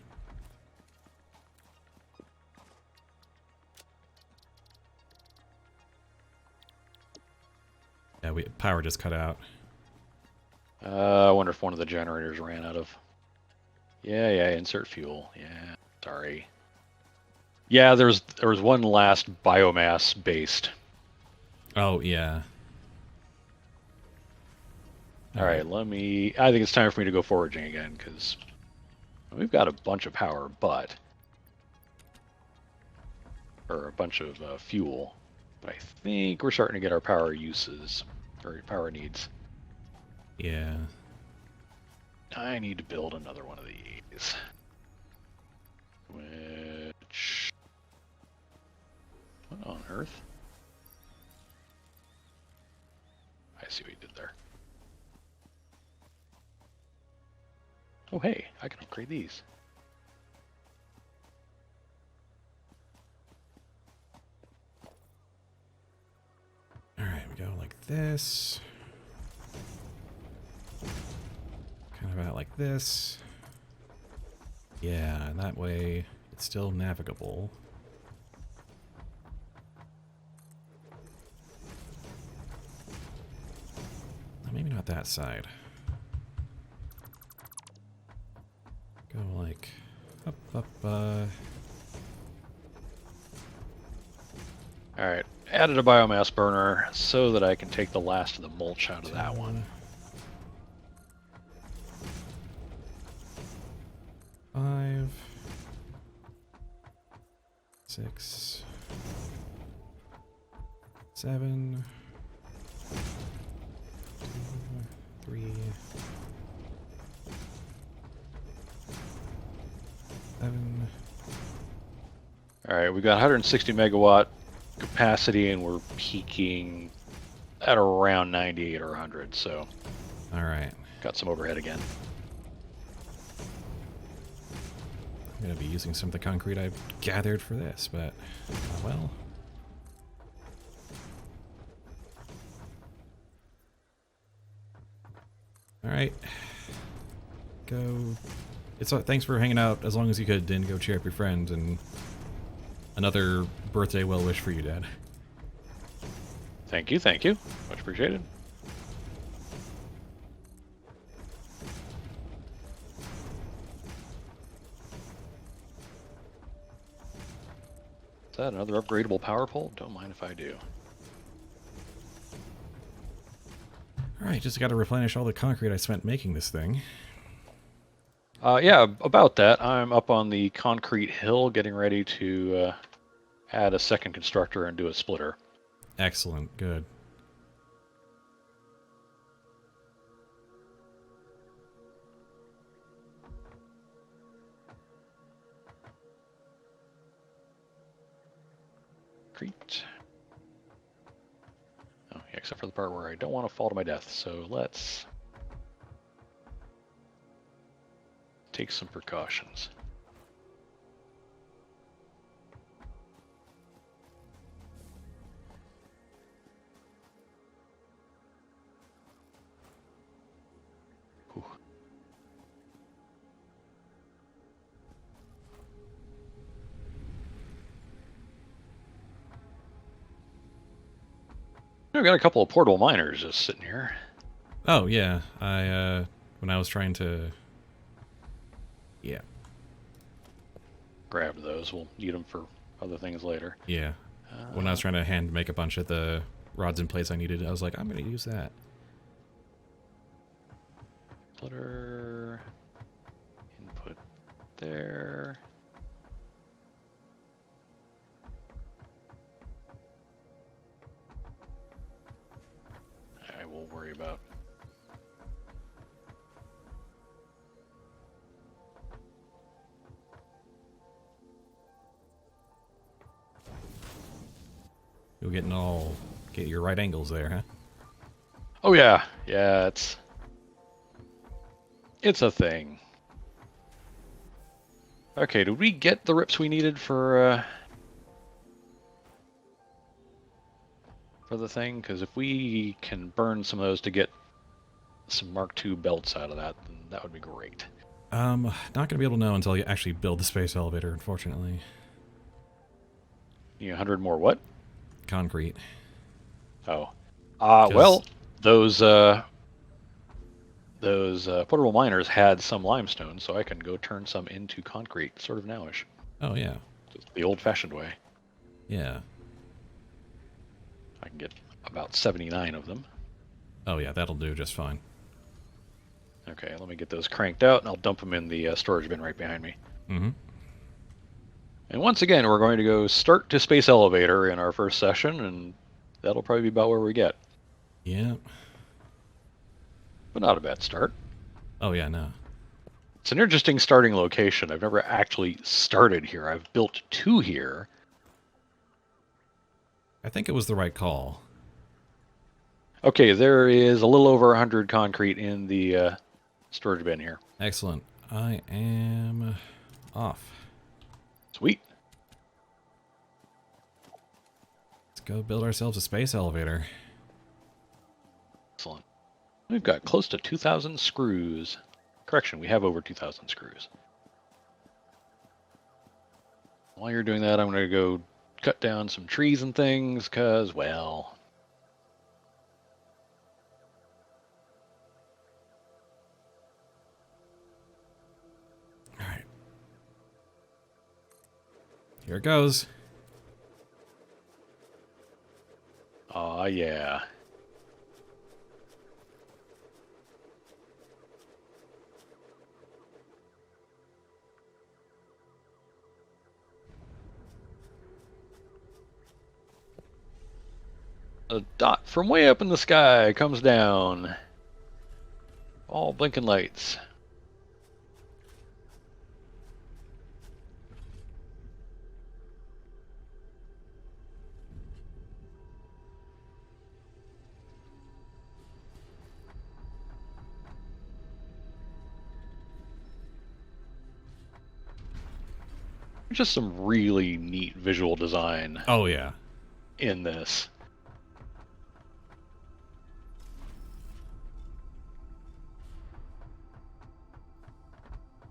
Yeah, power just cut out. I wonder if one of the generators ran out of... Yeah, insert fuel. Yeah, sorry. Yeah, there was one last biomass based. Oh, yeah. All right, I think it's time for me to go foraging again, because we've got a bunch of power, or a bunch of fuel. But I think we're starting to get our power uses, or power needs. Yeah. I need to build another one of these. Which... what on earth? I see what you did there. Oh hey, I can upgrade these. Alright, we go like this. Kind of out like this. Yeah, and that way it's still navigable. Maybe not that side. Go like up. Alright, added a biomass burner so that I can take the last of the mulch out of that one. 5, 6, 7, 2, 3, 7. Alright, we got 160 megawatt capacity and we're peaking at around 98 or 100, so Alright. got some overhead again. I'm going to be using some of the concrete I've gathered for this, but, well. Alright. Go. Thanks for hanging out as long as you could, Din. Go cheer up your friend, and another birthday well wish for you, Dad. Thank you. Much appreciated. Is that another upgradable power pole? Don't mind if I do. Alright, just gotta replenish all the concrete I spent making this thing. Yeah, about that. I'm up on the concrete hill getting ready to add a second constructor and do a splitter. Excellent. Good. Concrete. Oh, yeah, except for the part where I don't want to fall to my death. So let's take some precautions. Whew. I've got a couple of portable miners just sitting here. Oh yeah, when I was trying to, Grab those. We'll need them for other things later. yeah, when I was trying to hand make a bunch of the rods and plates I needed, I was like, I'm gonna use that. Splitter. Input there. I will worry about. You're getting all get your right angles there, huh? Oh yeah, yeah. It's a thing. Okay, did we get the rips we needed for the thing? Because if we can burn some of those to get some Mark II belts out of that, then that would be great. Not gonna be able to know until you actually build the space elevator, unfortunately. You need 100 more what? Concrete. Oh. Well, those portable miners had some limestone, so I can go turn some into concrete, sort of nowish. Oh yeah. Just the old-fashioned way. Yeah. I can get about 79 of them. Oh yeah, that'll do just fine. Okay, let me get those cranked out, and I'll dump them in the storage bin right behind me. Mm-hmm. And once again, we're going to go start to space elevator in our first session, and that'll probably be about where we get. Yeah. But not a bad start. Oh yeah, no. It's an interesting starting location. I've never actually started here. I've built 2 here. I think it was the right call. Okay, there is a little over 100 concrete in the storage bin here. Excellent. I am off. Sweet. Let's go build ourselves a space elevator. Excellent. We've got close to 2,000 screws. Correction, we have over 2,000 screws. While you're doing that, I'm going to go cut down some trees and things, because, well... Alright. Here it goes. Aw, yeah. A dot from way up in the sky comes down. All blinking lights. There's just some really neat visual design Oh yeah. in this.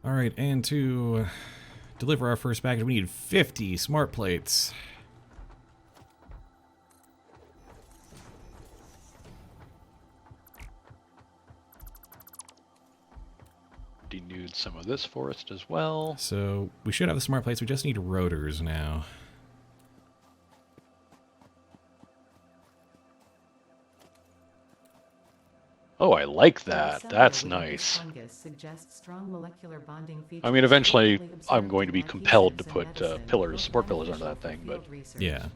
Alright, and to deliver our first package, we need 50 smart plates. Denuded some of this forest as well. So we should have the smart plates, we just need rotors now. Oh, I like that. That's nice. I mean, eventually I'm going to be compelled to put pillars, support pillars under that thing, but Yeah.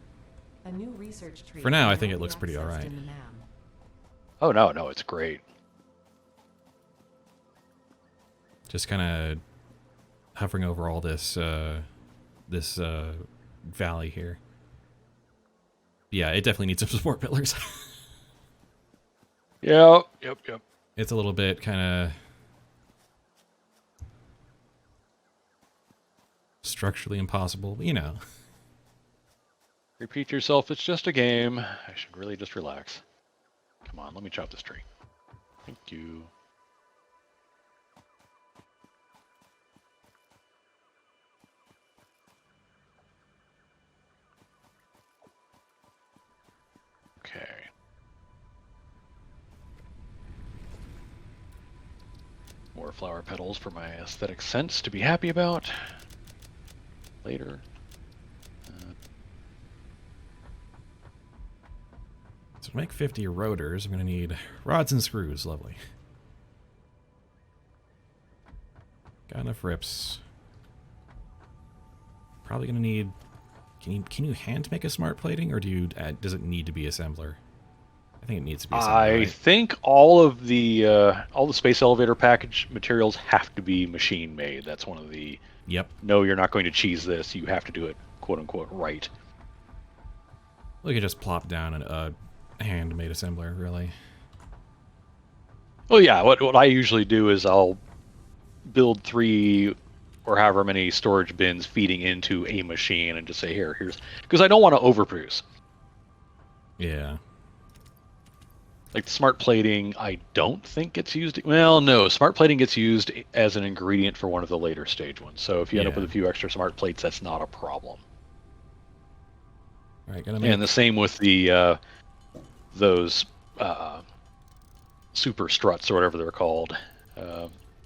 A new research tree For now, I can think now it be looks pretty accessed alright. in the map. Oh no, it's great. Just kind of hovering over all this valley here. Yeah, it definitely needs some support pillars. Yep. It's a little bit kind of structurally impossible, but you know. Repeat yourself, it's just a game. I should really just relax. Come on, let me chop this tree. Thank you. Okay. More flower petals for my aesthetic sense to be happy about. Later. So to make 50 rotors, I'm going to need rods and screws. Lovely. Got enough rips. Probably going to need... Can you hand make a smart plating, or does it need to be assembler? I think it needs to be assembler, I right? think all the space elevator package materials have to be machine made. That's one of the... Yep. No, you're not going to cheese this. You have to do it, quote unquote, right. We could just plop down a hand-made assembler, really. Well, yeah, what I usually do is I'll build 3 or however many storage bins feeding into a machine and just say, here's... Because I don't want to overproduce. Yeah. Like smart plating, I don't think gets used... Well, no, smart plating gets used as an ingredient for one of the later stage ones. So if you end up with a few extra smart plates, that's not a problem. All right, gonna make... And the same with the those super struts or whatever they're called.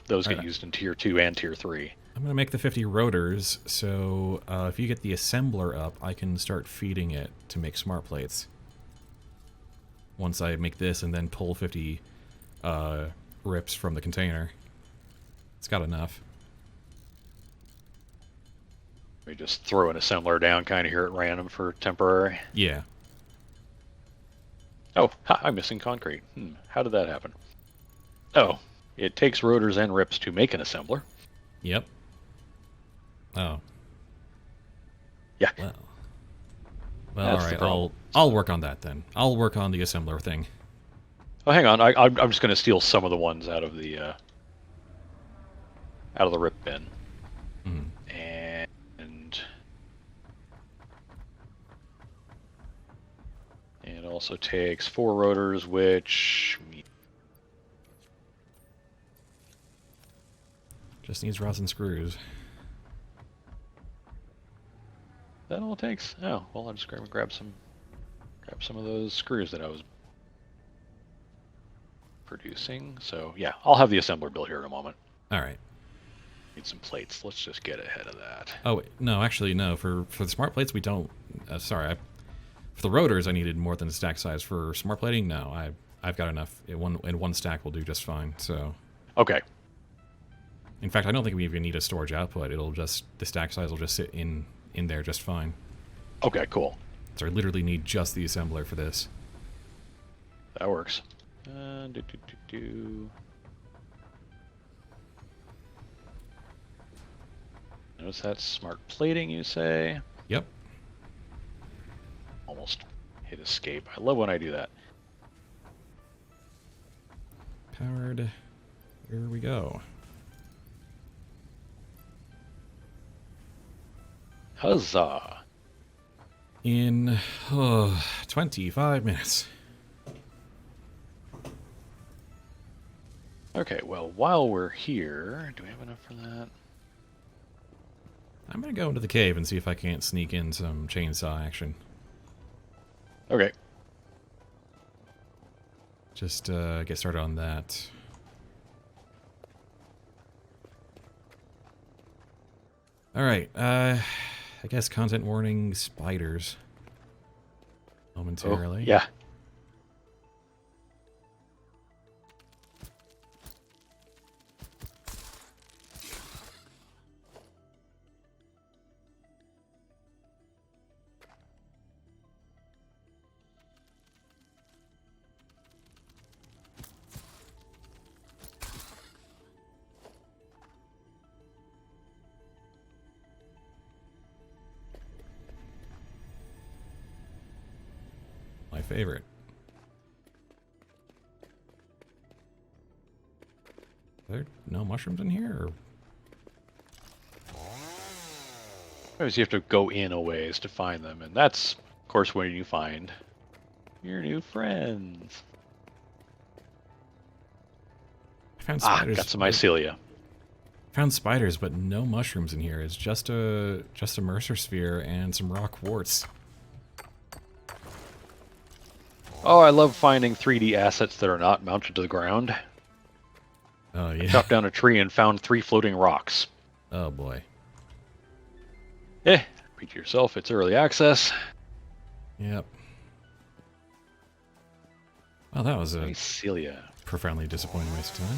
Those get used in Tier 2 and Tier 3. I'm going to make the 50 rotors, so if you get the assembler up, I can start feeding it to make smart plates. Once I make this and then pull 50 rips from the container. It's got enough. We just throw an assembler down kind of here at random for temporary. Yeah. Oh, I'm missing concrete. How did that happen? Oh, it takes rotors and rips to make an assembler. Yep. Oh. Yeah. Well, all right. I'll work on that then. I'll work on the assembler thing. Oh, hang on. I'm just going to steal some of the ones out of the rip bin. And it also takes 4 rotors, which just needs rods and screws. That all it takes? Oh, well, I'm just going to grab some of those screws that I was producing. So yeah, I'll have the assembler built here in a moment. All right. Need some plates. Let's just get ahead of that. Oh wait, no, actually no. For the smart plates, we don't. Sorry, for the rotors, I needed more than a stack size. For smart plating, no, I've got enough. One stack will do just fine. So. Okay. In fact, I don't think we even need a storage output. The stack size will just sit in there just fine. Okay, cool. So I literally need just the assembler for this. That works. Notice that smart plating, you say? Yep. Almost hit escape. I love when I do that. Powered. Here we go. Huzzah! In 25 minutes. Okay, well, while we're here, do we have enough for that? I'm going to go into the cave and see if I can't sneak in some chainsaw action. Okay. Just get started on that. Alright, I guess content warning, spiders. Momentarily. Oh, yeah. favorite. Are there no mushrooms in here? Or... You have to go in a ways to find them, and that's, of course, where you find your new friends. I found spiders. Got some mycelia. Found spiders, but no mushrooms in here. It's just a Mercer sphere and some rock quartz. Oh, I love finding 3D assets that are not mounted to the ground. Oh yeah. I chopped down a tree and found 3 floating rocks. Oh boy. Read yourself. It's early access. Yep. Well, that was a mycelia. Profoundly disappointing waste of time.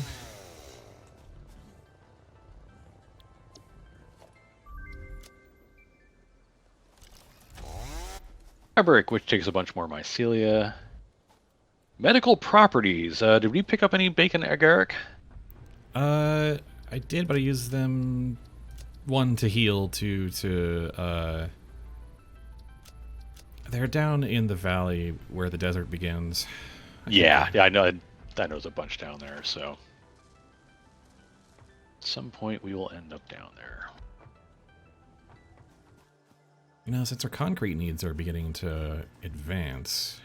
Fabric, which takes a bunch more mycelia. Medical properties. Did we pick up any bacon agaric? I did, but I used them, one to heal, two to they're down in the valley where the desert begins. Yeah, I know. I know there's a bunch down there, so at some point we will end up down there. You know, since our concrete needs are beginning to advance,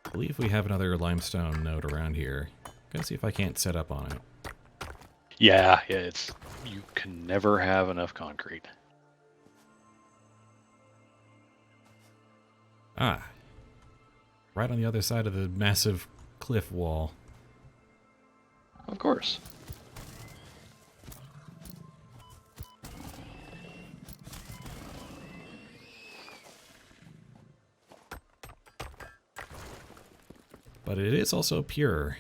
I believe we have another limestone node around here. Gotta see if I can't set up on it. Yeah, it's you can never have enough concrete. Ah, right on the other side of the massive cliff wall. Of course. But it is also pure.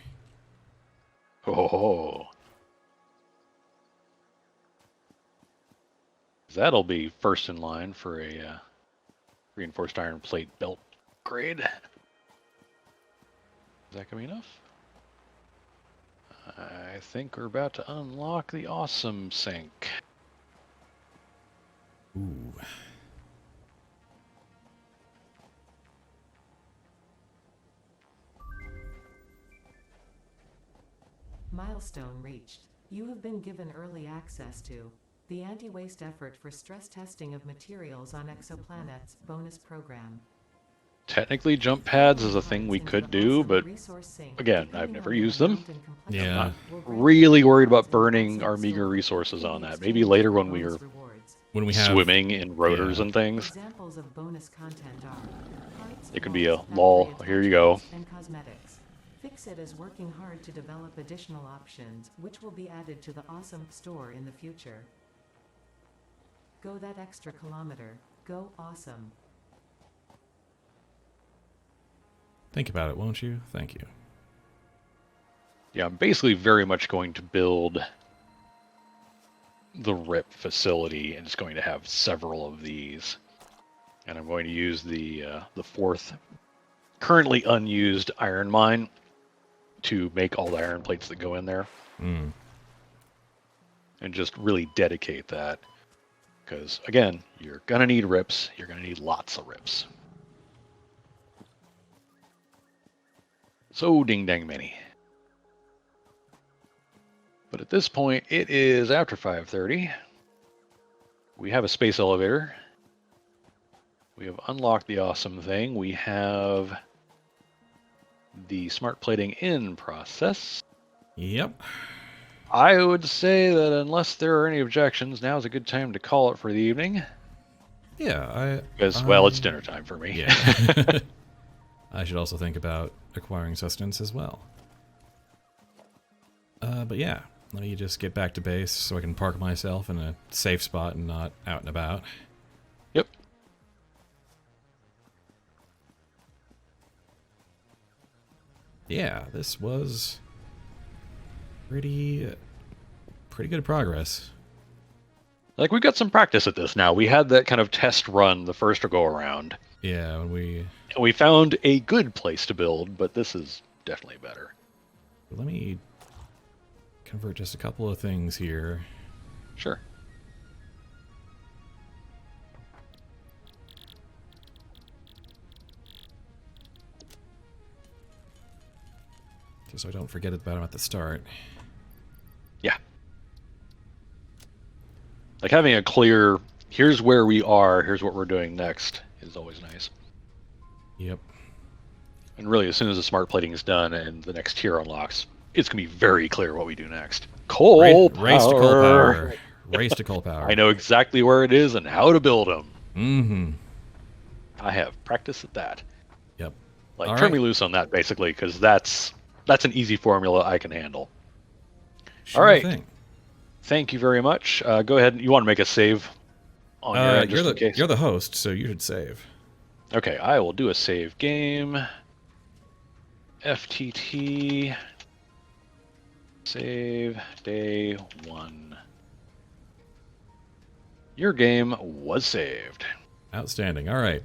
Oh. That'll be first in line for a reinforced iron plate belt grade. Is that going to be enough? I think we're about to unlock the awesome sink. Ooh. Milestone reached. You have been given early access to the anti-waste effort for stress testing of materials on exoplanets bonus program. Technically, jump pads is a thing we could do, but again, I've never used them. Yeah. Not really worried about burning our meager resources on that. Maybe later when we are swimming in rotors and things. Examples of bonus content are It could be a lol. Here you go. And cosmetics. Fixit is working hard to develop additional options, which will be added to the awesome store in the future. Go that extra kilometer. Go awesome. Think about it, won't you? Thank you. Yeah, I'm basically very much going to build the RIP facility, and it's going to have several of these. And I'm going to use the 4th currently unused iron mine to make all the iron plates that go in there. Mm. And just really dedicate that. Because, again, you're going to need rips. You're going to need lots of rips. So ding dang many. But at this point, it is after 5:30. We have a space elevator. We have unlocked the awesome thing. We have the smart plating in process. Yep. I would say that unless there are any objections, now is a good time to call it for the evening. Yeah, Because, well, it's dinner time for me. Yeah. I should also think about acquiring sustenance as well. But yeah, let me just get back to base so I can park myself in a safe spot and not out and about. Yep. Yeah, this was pretty good progress. Like, we've got some practice at this now. We had that kind of test run the first go around. Yeah, when we found a good place to build, but this is definitely better. let me convert just a couple of things here. Sure. Just so I don't forget about them at the start. Yeah. Like having a clear, here's where we are, here's what we're doing next, is always nice. Yep. And really, as soon as the smart plating is done and the next tier unlocks, it's going to be very clear what we do next. Coal power! Race to coal power. Race to coal power. I know exactly where it is and how to build them. Mm-hmm. I have practice at that. Yep. Like, All turn right. me loose on that, basically, because that's an easy formula I can handle. Sure All right. thing. Thank you very much. Go ahead. You want to make a save on your end, just in case? You're the host, so you should save. Okay, I will do a save game. FTT. Save day 1. Your game was saved. Outstanding. All right.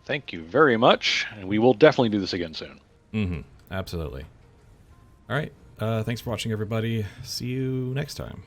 Thank you very much, and we will definitely do this again soon. Mm-hmm. Absolutely. All right. Thanks for watching, everybody. See you next time.